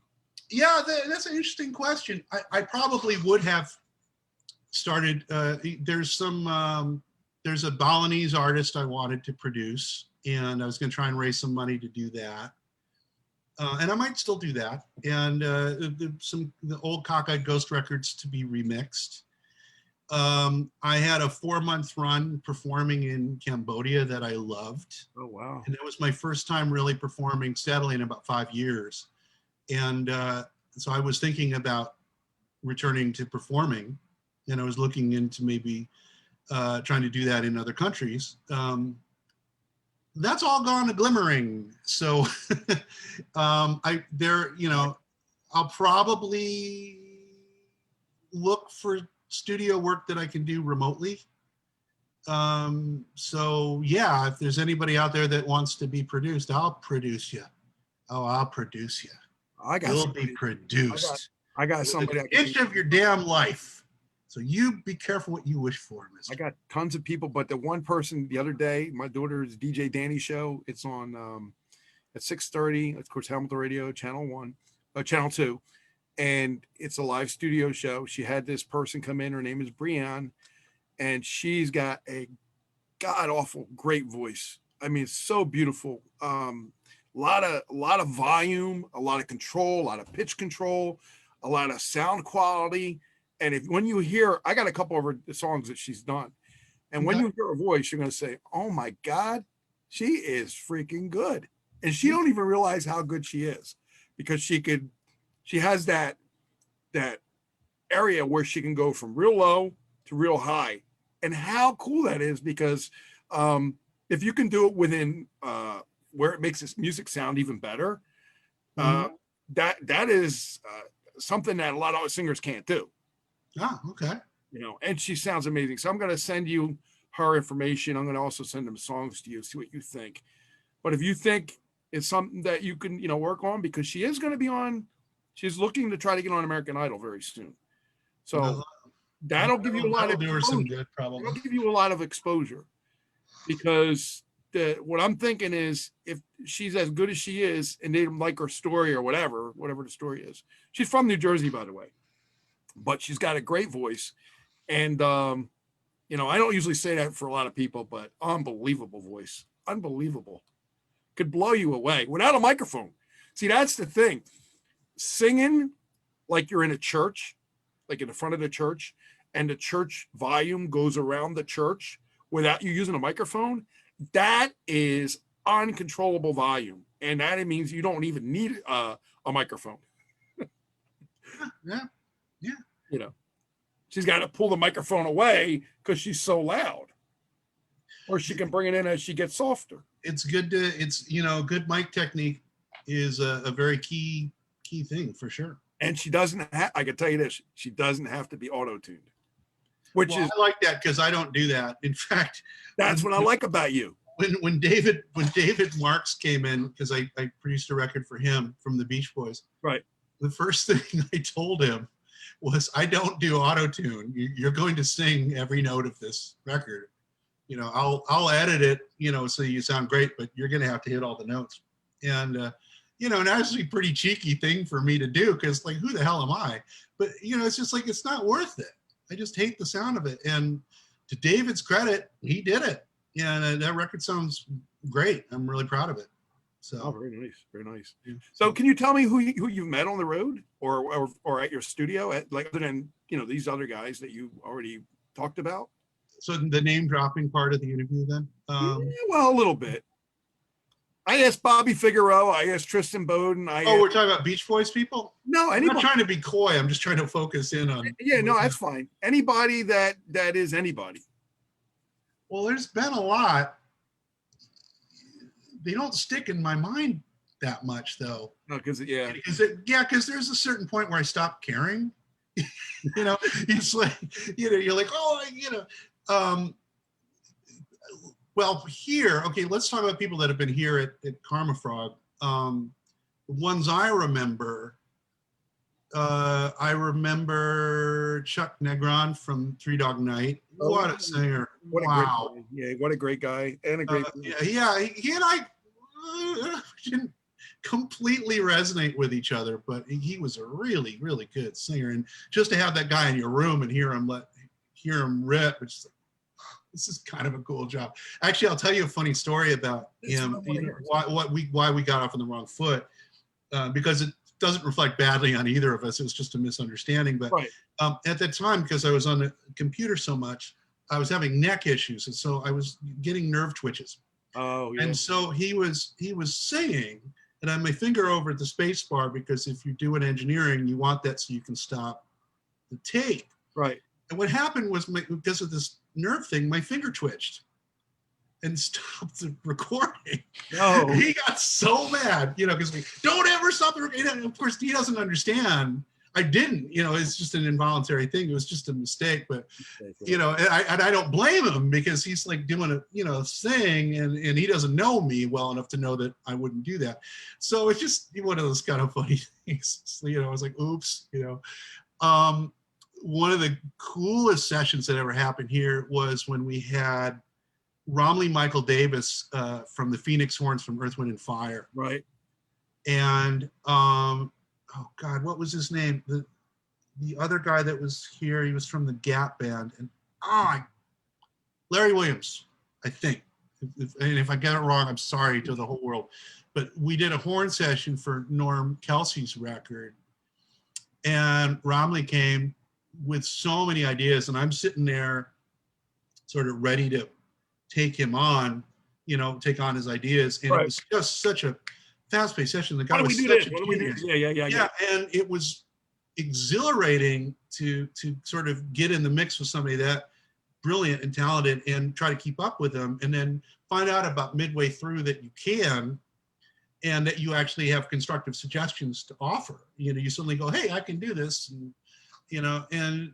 Yeah, that's an interesting question. I probably would have started. There's a Balinese artist I wanted to produce, and I was going to try and raise some money to do that. And I might still do that. And the old Cockeyed Ghost records to be remixed. I had a 4-month run performing in Cambodia that I loved. Oh, wow. And it was my first time really performing steadily in about 5 years. And so I was thinking about returning to performing, and I was looking into maybe trying to do that in other countries. That's all gone a glimmering. So I'll probably look for studio work that I can do remotely. So yeah, if there's anybody out there that wants to be produced, I'll produce you. Oh, I'll produce you. You'll be produced. I got somebody. An inch of your damn life. So you be careful what you wish for, mister. I got tons of people, but the one person the other day, my daughter's DJ Danny show. It's on at 6:30. Of course, Hamilton Radio, Channel 2, and it's a live studio show. She had this person come in. Her name is Brianne, and she's got a god awful great voice. I mean, it's so beautiful. A lot of volume, a lot of control, a lot of pitch control, a lot of sound quality. And when you hear, I got a couple of her songs that she's done. And when you hear her voice, you're going to say, oh my God, she is freaking good. And she don't even realize how good she is, because she has that area where she can go from real low to real high. And how cool that is, because if you can do it within where it makes this music sound even better, that is something that a lot of singers can't do. Oh, okay. And she sounds amazing. So I'm going to send you her information. I'm going to also send them songs to you, see what you think. But if you think it's something that you can, work on, because she is going to be she's looking to try to get on American Idol very soon. So that'll give you a lot of exposure. That'll give you a lot of exposure, because what I'm thinking is, if she's as good as she is and they like her story or whatever the story is. She's from New Jersey, by the way, but she's got a great voice. And, I don't usually say that for a lot of people, but unbelievable voice, unbelievable. Could blow you away without a microphone. See, that's the thing. Singing like you're in a church, like in the front of the church, and the church volume goes around the church without you using a microphone, that is uncontrollable volume. And that means you don't even need a microphone. Yeah. She's got to pull the microphone away because she's so loud. Or she can bring it in as she gets softer. It's good good mic technique is a very key thing for sure. And she doesn't I can tell you this, she doesn't have to be auto-tuned. I like that, because I don't do that. In fact, that's what I like about you. When David Marks came in, because I produced a record for him from the Beach Boys. Right. The first thing I told him was, I don't do auto-tune. You're going to sing every note of this record. I'll edit it, so you sound great, but you're going to have to hit all the notes. And, and that's a pretty cheeky thing for me to do, because who the hell am I? But, it's just it's not worth it. I just hate the sound of it. And to David's credit, he did it. And that record sounds great. I'm really proud of it. So very nice, very nice. Yeah. So can you tell me who you met on the road or at your studio, other than these other guys that you already talked about? So the name dropping part of the interview, then? Well, a little bit. I asked Bobby Figueroa. I asked Tristan Bowden. We're talking about Beach Boys people? No, I'm not trying to be coy. I'm just trying to focus in on. Yeah, no, that's fine. Anybody that is anybody. Well, there's been a lot. They don't stick in my mind that much, though. No, because there's a certain point where I stop caring. It's like, you're like, well, here, okay, let's talk about people that have been here at Karma Frog. The ones I remember Chuck Negron from Three Dog Night. What a singer. Wow. What a great guy and a great he and I didn't completely resonate with each other, but he was a really, really good singer. And just to have that guy in your room and hear him rip, it's just like, this is kind of a cool job. Actually, I'll tell you a funny story about him. Why we got off on the wrong foot, because it doesn't reflect badly on either of us. It was just a misunderstanding. But Right. At that time, because I was on the computer so much, I was having neck issues, and so I was getting nerve twitches. Oh, yeah. And so he was singing, and I had my finger over at the space bar, because if you're doing engineering, you want that so you can stop the tape. Right. And what happened was, because of this nerve thing, my finger twitched and stopped the recording. No. He got so mad, because don't ever stop the recording. And of course, he doesn't understand. I didn't, it's just an involuntary thing. It was just a mistake, but and I don't blame him, because he's like doing a thing, and he doesn't know me well enough to know that I wouldn't do that. So it's just one of those kind of funny things. I was like, oops, one of the coolest sessions that ever happened here was when we had Romley Michael Davis from the Phoenix Horns from Earth, Wind and Fire. Right. And oh God, what was his name? The other guy that was here, he was from the Gap Band, and Larry Williams, I think. And if I get it wrong, I'm sorry to the whole world. But we did a horn session for Norm Kelsey's record, and Romley came with so many ideas, and I'm sitting there sort of ready to take him on, take on his ideas. And It was just such a fast-paced session. The guy was such a genius. Yeah, and it was exhilarating to sort of get in the mix with somebody that brilliant and talented and try to keep up with them, and then find out about midway through that you can, and that you actually have constructive suggestions to offer. You suddenly go, hey, I can do this. And and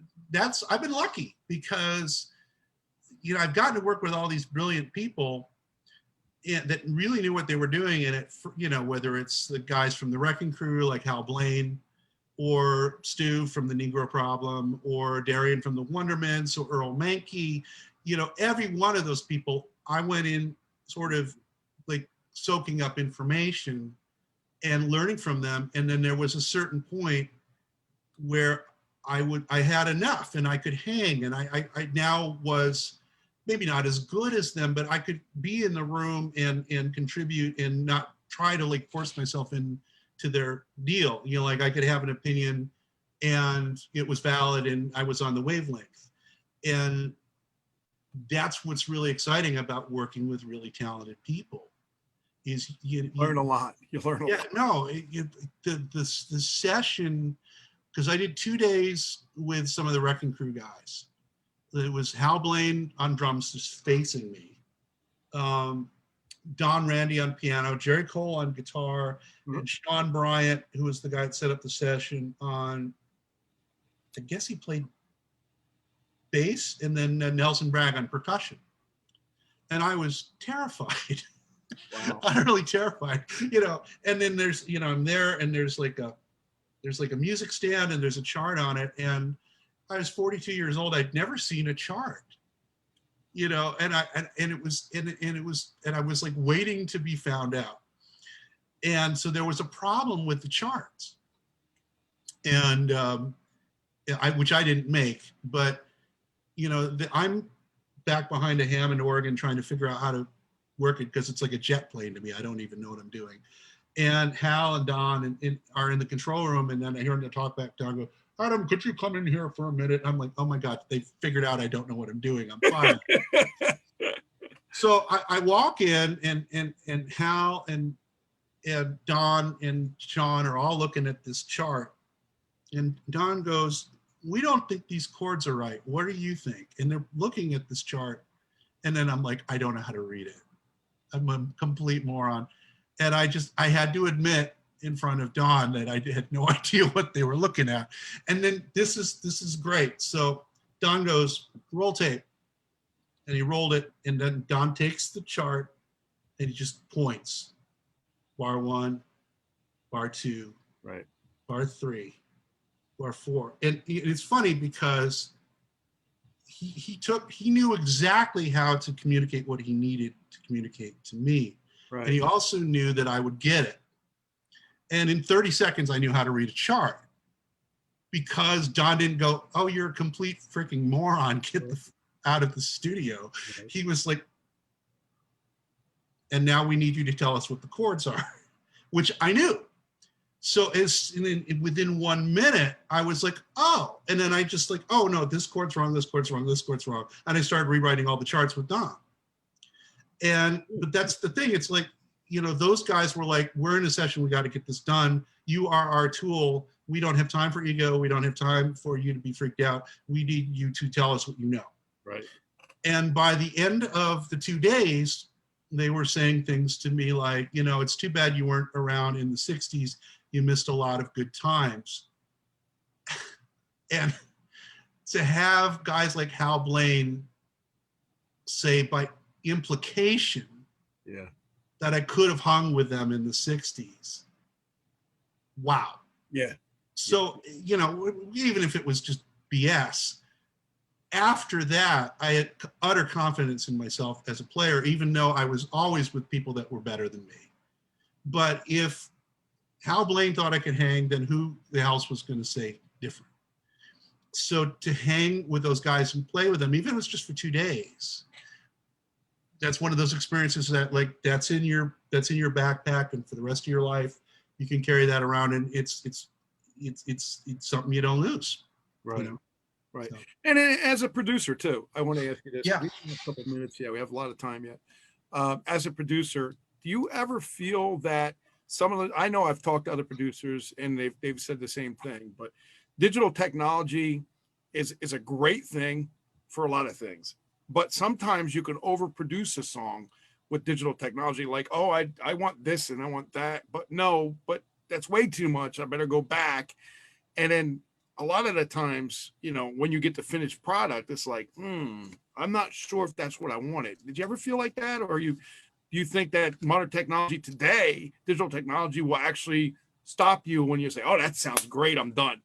I've been lucky, because I've gotten to work with all these brilliant people that really knew what they were doing. And whether it's the guys from the Wrecking Crew like Hal Blaine, or Stu from the Negro Problem, or Darian from the Wonderments, or Earl Mankey, every one of those people, I went in sort of like soaking up information and learning from them. And then there was a certain point where I had enough, and I could hang, and I now was maybe not as good as them, but I could be in the room and contribute, and not try to like force myself into their deal. Like I could have an opinion, and it was valid, and I was on the wavelength. And that's what's really exciting about working with really talented people, is you learn a lot. You learn a lot. No, the session, because I did 2 days with some of the Wrecking Crew guys. It was Hal Blaine on drums, just facing me. Don Randy on piano, Jerry Cole on guitar, and Sean Bryant, who was the guy that set up the session, on, I guess he played bass, and then Nelson Bragg on percussion. And I was terrified. Wow. Utterly terrified, and then there's, I'm there, and there's like a music stand, and there's a chart on it. And I was 42 years old. I'd never seen a chart, and I was like waiting to be found out. And so there was a problem with the charts, and which I didn't make, but I'm back behind a Hammond organ trying to figure out how to work it, because it's like a jet plane to me. I don't even know what I'm doing. And Hal and Don are in the control room, and then I hear them talk back. Don go, Adam, could you come in here for a minute? I'm like, oh my God, they figured out I don't know what I'm doing. I'm fine. So I walk in, and Hal and Don and Sean are all looking at this chart. And Don goes, we don't think these chords are right. What do you think? And they're looking at this chart. And then I'm like, I don't know how to read it. I'm a complete moron. And I had to admit in front of Don that I had no idea what they were looking at. And then this is great. So Don goes, roll tape. And he rolled it. And then Don takes the chart and he just points. Bar 1, bar 2, right, bar 3, bar 4. And it's funny because he knew exactly how to communicate what he needed to communicate to me. right. And he also knew that I would get it. And in 30 seconds, I knew how to read a chart because Don didn't go, "Oh, you're a complete freaking moron. Get the out of the studio." Right. He was like, "And now we need you to tell us what the chords are," which I knew. So within 1 minute, I was like, "Oh," and then I just like, "Oh no, this chord's wrong, this chord's wrong, this chord's wrong," and I started rewriting all the charts with Don. But that's the thing. It's like, those guys were like, "We're in a session. We got to get this done. You are our tool. We don't have time for ego. We don't have time for you to be freaked out. We need you to tell us what you know." Right. And by the end of the 2 days, they were saying things to me like, "It's too bad you weren't around in the 60s. You missed a lot of good times." And to have guys like Hal Blaine say by implication Yeah. that I could have hung with them in the 60s. Wow. Yeah. So, even if it was just BS, after that, I had utter confidence in myself as a player, even though I was always with people that were better than me. But if Hal Blaine thought I could hang, then who the else was going to say different? So to hang with those guys and play with them, even if it's just for 2 days, that's one of those experiences that that's in your backpack, and for the rest of your life, you can carry that around, and it's something you don't lose. Right. Right. So. And as a producer too, I want to ask you this. Yeah. We have a couple of minutes. Yeah, we have a lot of time yet. As a producer, do you ever feel that I know I've talked to other producers and they've said the same thing, but digital technology is a great thing for a lot of things. But sometimes you can overproduce a song with digital technology, like, "Oh, I want this and I want that," but that's way too much. I better go back. And then a lot of the times, when you get the finished product, it's like, I'm not sure if that's what I wanted. Did you ever feel like that? Or do you think that modern technology today, digital technology, will actually stop you when you say, "Oh, that sounds great, I'm done"?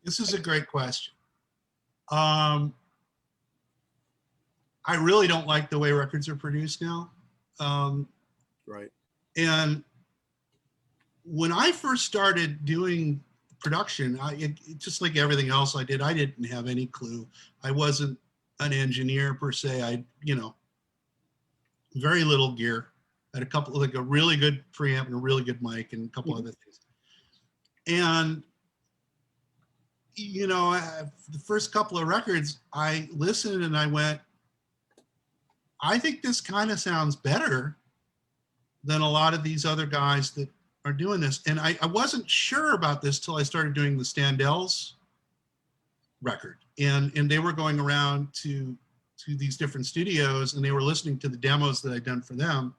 This is a great question. I really don't like the way records are produced now. Right. And when I first started doing production, just like everything else I did, I didn't have any clue. I wasn't an engineer per se. I, very little gear. I had a really good preamp and a really good mic and a couple other things. And, the first couple of records, I listened and I went, I think this kind of sounds better than a lot of these other guys that are doing this. And I wasn't sure about this till I started doing the Standells record. And they were going around to these different studios and they were listening to the demos that I'd done for them.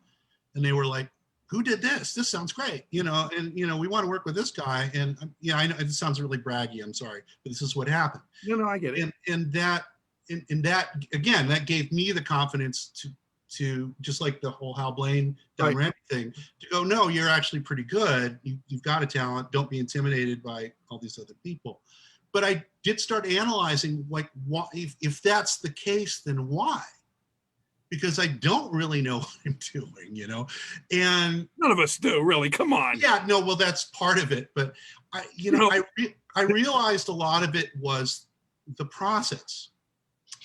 And they were like, "Who did this? This sounds great." And, we want to work with this guy. And I know it sounds really braggy. I'm sorry, but this is what happened. No, I get it. And that again, that gave me the confidence to just like the whole Hal Blaine Don Ramey thing, to go, "No, you're actually pretty good. You've got a talent. Don't be intimidated by all these other people." But I did start analyzing, like, why, if that's the case, then why? Because I don't really know what I'm doing, and None of us do, really. Come on. Yeah, no, well, that's part of it. But I realized a lot of it was the process.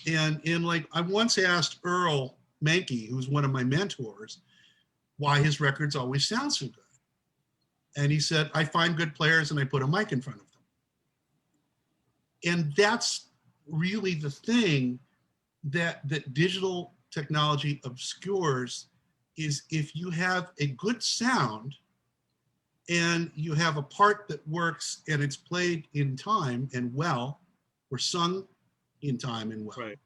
And like, I once asked Earl Mankey, who's one of my mentors, why his records always sound so good. And he said, "I find good players and I put a mic in front of them." And that's really the thing that digital technology obscures, is if you have a good sound and you have a part that works and it's played in time and well, or sung in time and well, right,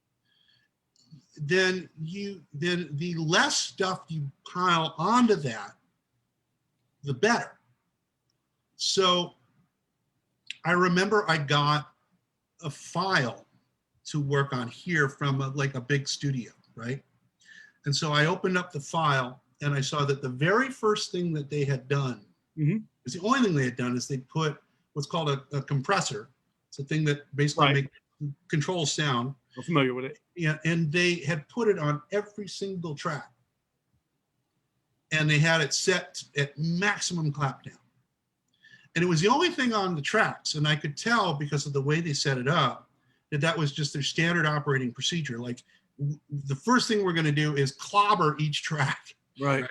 then the less stuff you pile onto that, the better. So I remember I got a file to work on here from a big studio, right? And so I opened up the file and I saw that the very first thing that they had done, is the only thing they had done, is they put what's called a compressor. It's a thing that basically controls sound. I'm familiar with it. Yeah, and they had put it on every single track. and they had it set at maximum clapdown. And it was the only thing on the tracks. And I could tell because of the way they set it up that that was just their standard operating procedure. Like the first thing we're going to do is clobber each track. Right.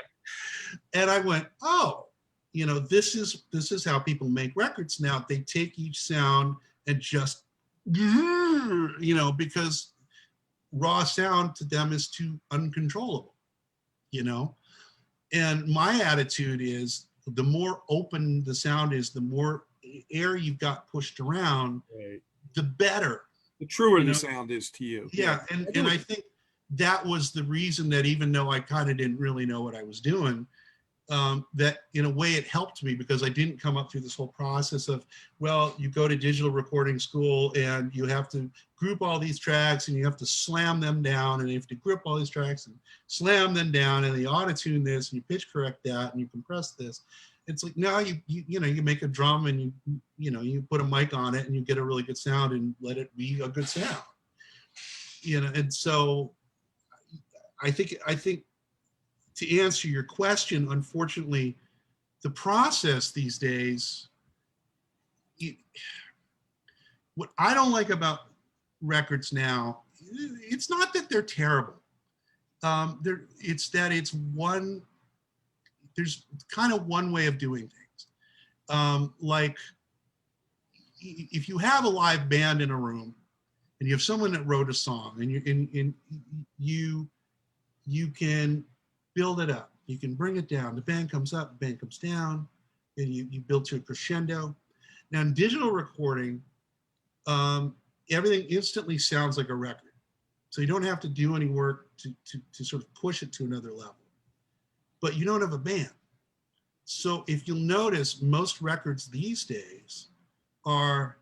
And I went, oh, you know, this is how people make records now. They take each sound and just, you know, because raw sound to them is too uncontrollable, you know. And my attitude is the more open the sound is, the more air you've got pushed around, Right. the better. The truer You know? the sound is to you. Yeah, and I think that was the reason that even though I kind of didn't really know what I was doing, that in a way it helped me because I didn't come up through this whole process of, well, you go to digital recording school and you have to group all these tracks and you have to slam them down and you have to group all these tracks and slam them down and you auto-tune this and you pitch correct that and you compress this. It's like now you know, you make a drum and you know, you put a mic on it and you get a really good sound and let it be a good sound. You know, and so I think to answer your question, unfortunately, the process these days, what I don't like about records now, it's not that they're terrible. It's that there's kind of one way of doing things. Like if you have a live band in a room and you have someone that wrote a song and you can build it up. You can bring it down. The band comes up, the band comes down, and you build to a crescendo. Now in digital recording, everything instantly sounds like a record. So you don't have to do any work to sort of push it to another level. But you don't have a band. So if you'll notice, most records these days are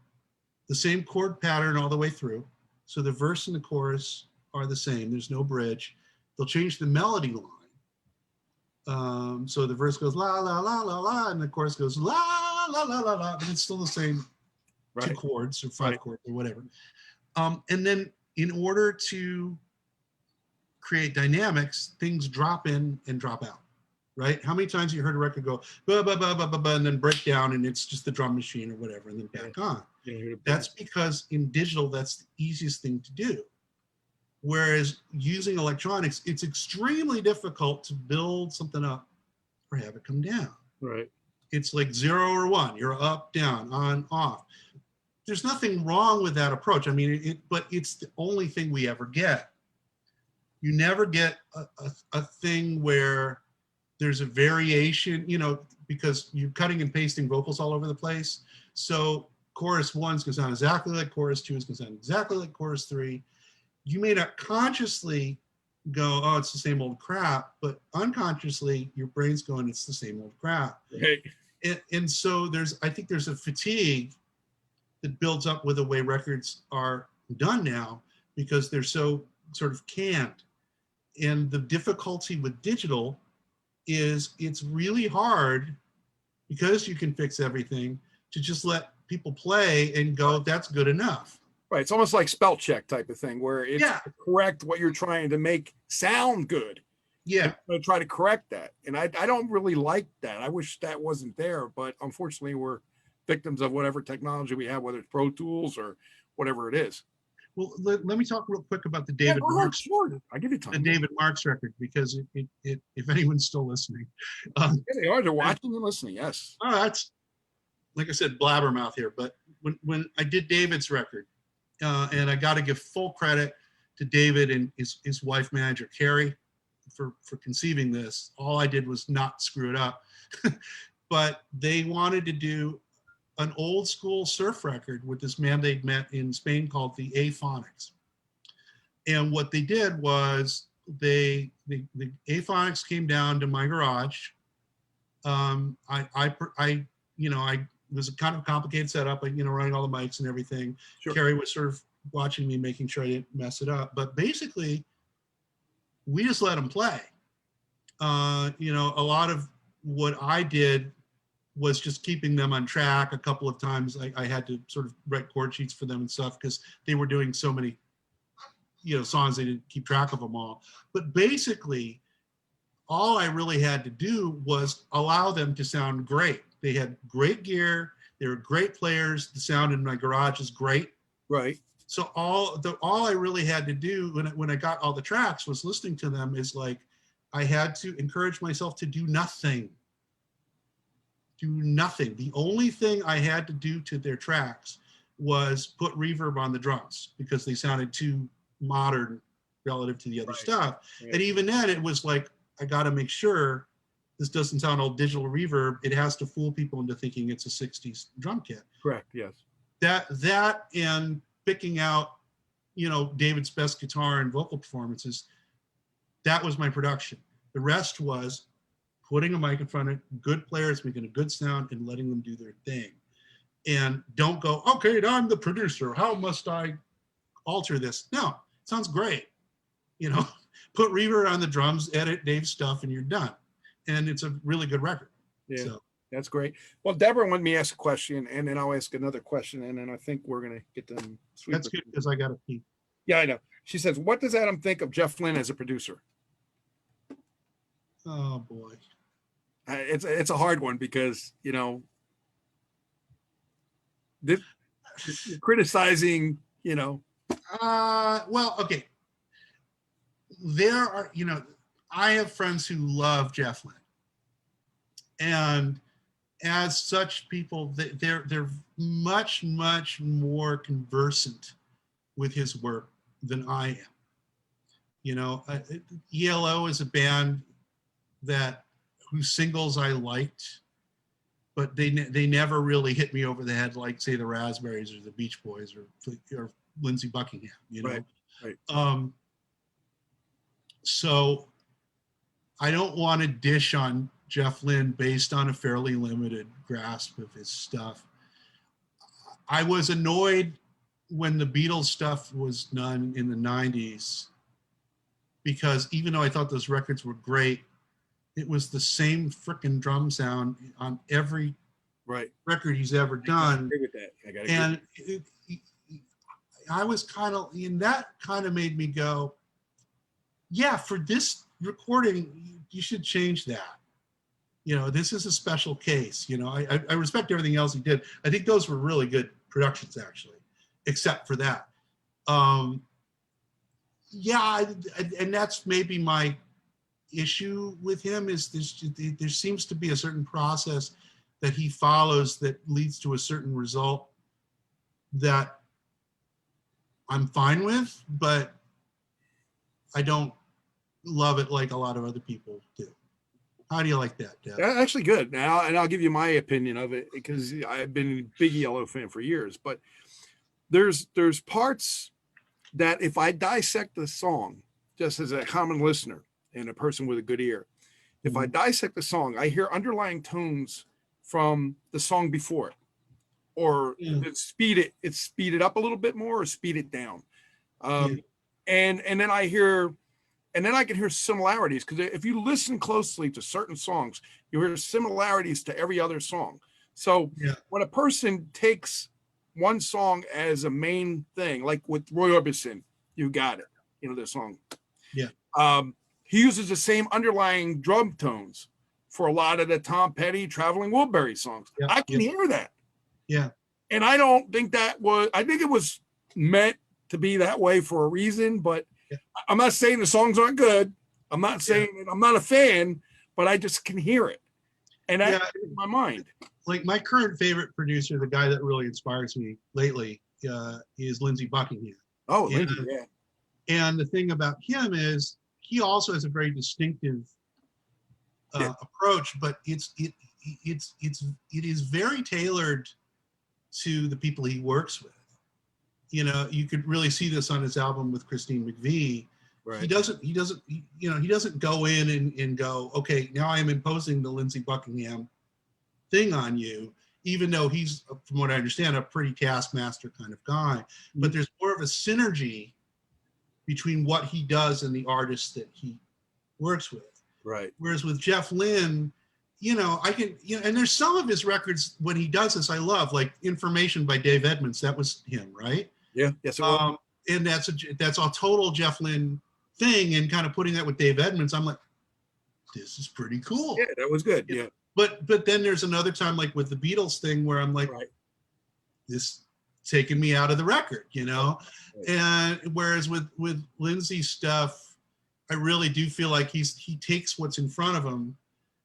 the same chord pattern all the way through. So the verse and the chorus are the same. There's no bridge. They'll change the melody line. So the verse goes la la la la la, and the chorus goes la la la la la, but it's still the same two chords or five chords or whatever. And then in order to create dynamics, things drop in and drop out, right? How many times you heard a record go ba ba ba ba ba ba and then break down and it's just the drum machine or whatever and then back on? That's because in digital, that's the easiest thing to do. Whereas using electronics, it's extremely difficult to build something up or have it come down. Right. It's like 0 or 1. You're up, down, on, off. There's nothing wrong with that approach. I mean, but it's the only thing we ever get. You never get a thing where there's a variation, you know, because you're cutting and pasting vocals all over the place. So chorus 1's gonna sound exactly like chorus 2 is gonna sound exactly like chorus 3. You may not consciously go, oh, it's the same old crap, but unconsciously your brain's going, it's the same old crap. Right. And so I think there's a fatigue that builds up with the way records are done now because they're so sort of canned. And the difficulty with digital is it's really hard because you can fix everything to just let people play and go, that's good enough. Right. It's almost like spell check type of thing where it's correct what you're trying to make sound good. Yeah. I'm going to try to correct that. And I don't really like that. I wish that wasn't there, but unfortunately we're victims of whatever technology we have, whether it's Pro Tools or whatever it is. Well, let me talk real quick about the David Marks. Sure. I give you time. The David Marks record, because if anyone's still listening. Yeah, they are. They're watching and listening. Yes. Oh, that's, like I said, blabbermouth here. But when I did David's record, and I got to give full credit to David and his wife manager, Carrie, for conceiving this. All I did was not screw it up. But they wanted to do an old school surf record with this man they'd met in Spain called the Aphonics. And what they did was the Aphonics came down to my garage. It was a kind of complicated setup, like, running all the mics and everything. Sure. Carrie was sort of watching me, making sure I didn't mess it up. But basically, we just let them play. A lot of what I did was just keeping them on track. A couple of times I had to sort of write chord sheets for them and stuff because they were doing so many, songs, they didn't keep track of them all. But basically, all I really had to do was allow them to sound great. They had great gear. They were great players. The sound in my garage is great. Right. So all I really had to do when I got all the tracks was listening to them is like, I had to encourage myself to do nothing. Do nothing. The only thing I had to do to their tracks was put reverb on the drums because they sounded too modern relative to the other stuff. Right. And even then it was like, I got to make sure this doesn't sound all digital reverb. It has to fool people into thinking it's a 60s drum kit. Correct. Yes. That and picking out, you know, David's best guitar and vocal performances, that was my production. The rest was putting a mic in front of good players, making a good sound, and letting them do their thing. And don't go, okay, I'm the producer. How must I alter this? No, it sounds great. You know, put reverb on the drums, edit Dave's stuff, and you're done. And it's a really good record. Yeah, so. That's great. Well, Deborah wanted me to ask a question, and then I'll ask another question, and then I think we're going to get them. That's good because I got to pee. Yeah, I know. She says, what does Adam think of Jeff Lynne as a producer? Oh, boy. It's a hard one because, you know, this, you're criticizing, you know. Well, okay. There are, you know, I have friends who love Jeff Lynne. And as such people, they're much, much more conversant with his work than I am. You know, ELO is a band whose singles I liked, but they never really hit me over the head like, say, the Raspberries or the Beach Boys or Lindsey Buckingham, you know? Right. So I don't want to dish on Jeff Lynne based on a fairly limited grasp of his stuff. I was annoyed when the Beatles stuff was done in the 90s because even though I thought those records were great, it was the same frickin' drum sound on every record he's ever done. I agree with that. And I was kind of, and that kind of made me go, yeah, for this recording, you should change that. You know, this is a special case. You know, I respect everything else he did. I think those were really good productions, actually, except for that. Yeah, and that's maybe my issue with him is there seems to be a certain process that he follows that leads to a certain result that I'm fine with, but I don't love it like a lot of other people do. How do you like that, Deb? Actually good. Now, and I'll give you my opinion of it because I've been a big ELO fan for years, but there's parts that if I dissect the song, just as a common listener and a person with a good ear, if I dissect the song, I hear underlying tones from the song before it, or it's speed it up a little bit more or speed it down. And then I hear, and then I can hear similarities because if you listen closely to certain songs, you hear similarities to every other song. So when a person takes one song as a main thing, like with Roy Orbison, You Got It, you know, the song. Yeah. He uses the same underlying drum tones for a lot of the Tom Petty Traveling Wilbury songs. Yeah. I can hear that. Yeah. And I don't think I think it was meant to be that way for a reason, but I'm not saying the songs aren't good. I'm not saying I'm not a fan, but I just can hear it. And that's in my mind. Like my current favorite producer, the guy that really inspires me lately, is Lindsey Buckingham. Oh, Lindsey, yeah. And the thing about him is he also has a very distinctive approach, but it is very tailored to the people he works with. You know, you could really see this on his album with Christine McVie. Right. He doesn't go in and go, okay, now I'm imposing the Lindsey Buckingham thing on you, even though he's, from what I understand, a pretty taskmaster kind of guy. But there's more of a synergy between what he does and the artists that he works with. Right. Whereas with Jeff Lynne, and there's some of his records when he does this I love, like Information by Dave Edmunds. That was him, right? Yeah. Yes. It was. And that's a total Jeff Lynne thing, and kind of putting that with Dave Edmunds, I'm like, this is pretty cool. Yeah, that was good. Yeah. But then there's another time, like with the Beatles thing, where I'm like, Right. this taking me out of the record, Right. And whereas with Lindsay's stuff, I really do feel like he takes what's in front of him,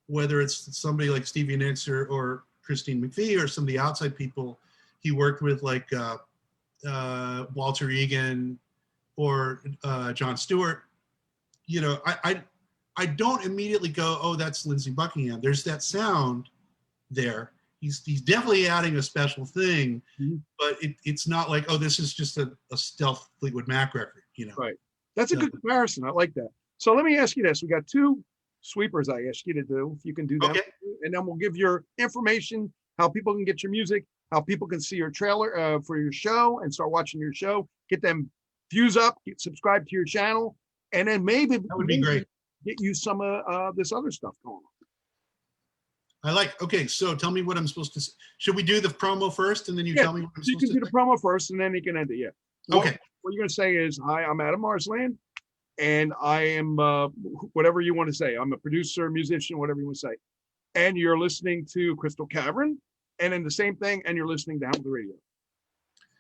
whether it's somebody like Stevie Nicks or Christine McVie or some of the outside people he worked with, like Walter Egan or John Stewart. I don't immediately go, oh, that's Lindsey Buckingham. There's that sound there. He's definitely adding a special thing, but it's not like, oh, this is just a stealth Fleetwood Mac record, Right. That's a good comparison. I like that. So let me ask you this. We got 2 sweepers I asked you to do, if you can do that. Okay. And then we'll give your information, how people can get your music, how people can see your trailer for your show and start watching your show, get them views up, subscribe to your channel, and then maybe That would be great. Get you some of this other stuff going on. Okay, so tell me what I'm supposed to say. Should we do the promo first and then you tell me what I'm You supposed can to do the say? promo first and then you can end it. Yeah. Okay. What you're going to say is, hi, I'm Adam Marsland, and I am whatever you want to say. I'm a producer, musician, whatever you want to say. And you're listening to Crystal Cavern, and then the same thing, and you're listening to Hamilton Radio.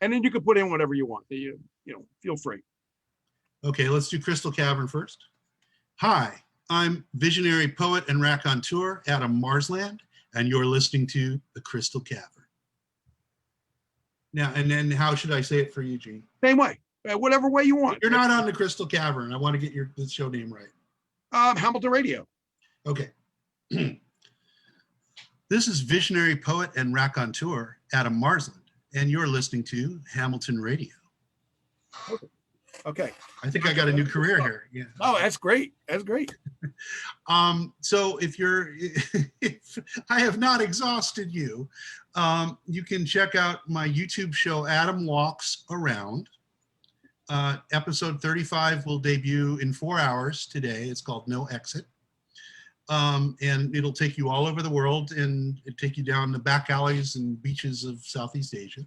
And then you can put in whatever you want. You feel free. Okay, let's do Crystal Cavern first. Hi, I'm visionary poet and raconteur Adam Marsland, and you're listening to the Crystal Cavern. Now, and then how should I say it for you, Gene? Same way, whatever way you want. You're not on the Crystal Cavern. I want to get the show name right. Hamilton Radio. Okay. This is visionary poet and raconteur Adam Marsland, and you're listening to Hamilton Radio. Okay. I think I got a new career here. Yeah. Oh, that's great. That's great. So if I have not exhausted you, you can check out my YouTube show, Adam Walks Around. Episode 35 will debut in 4 hours today. It's called No Exit. And it'll take you all over the world and take you down the back alleys and beaches of Southeast Asia.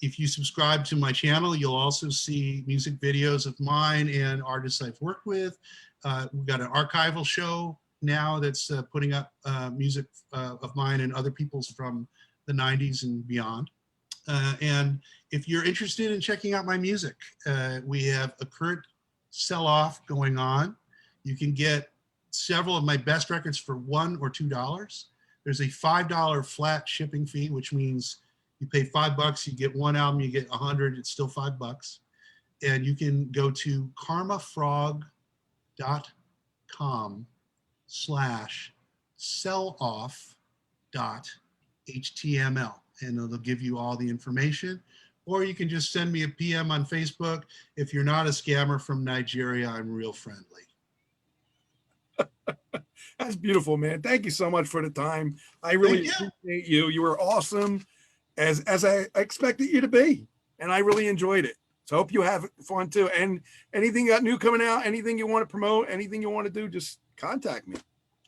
If you subscribe to my channel, you'll also see music videos of mine and artists I've worked with. We've got an archival show now that's putting up music of mine and other people's from the 90s and beyond. And if you're interested in checking out my music, we have a current sell-off going on. You can get several of my best records for $1 or $2. There's a $5 flat shipping fee, which means you pay $5, you get one album, you get 100, it's still $5. And you can go to karmafrog.com/selloff.html, and it'll give you all the information. Or you can just send me a PM on Facebook. If you're not a scammer from Nigeria, I'm real friendly. That's beautiful, man. Thank you so much for the time. I really appreciate you. You were awesome, as I expected you to be, and I really enjoyed it. So I hope you have fun too. And anything got new coming out, anything you want to promote, anything you want to do, just contact me.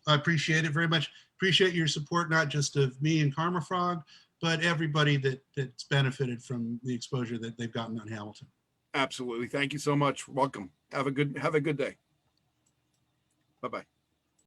I appreciate it very much. Appreciate your support, not just of me and Karma Frog, but everybody that's benefited from the exposure that they've gotten on Hamilton. Absolutely. Thank you so much. Welcome. Have a good day. Bye-bye.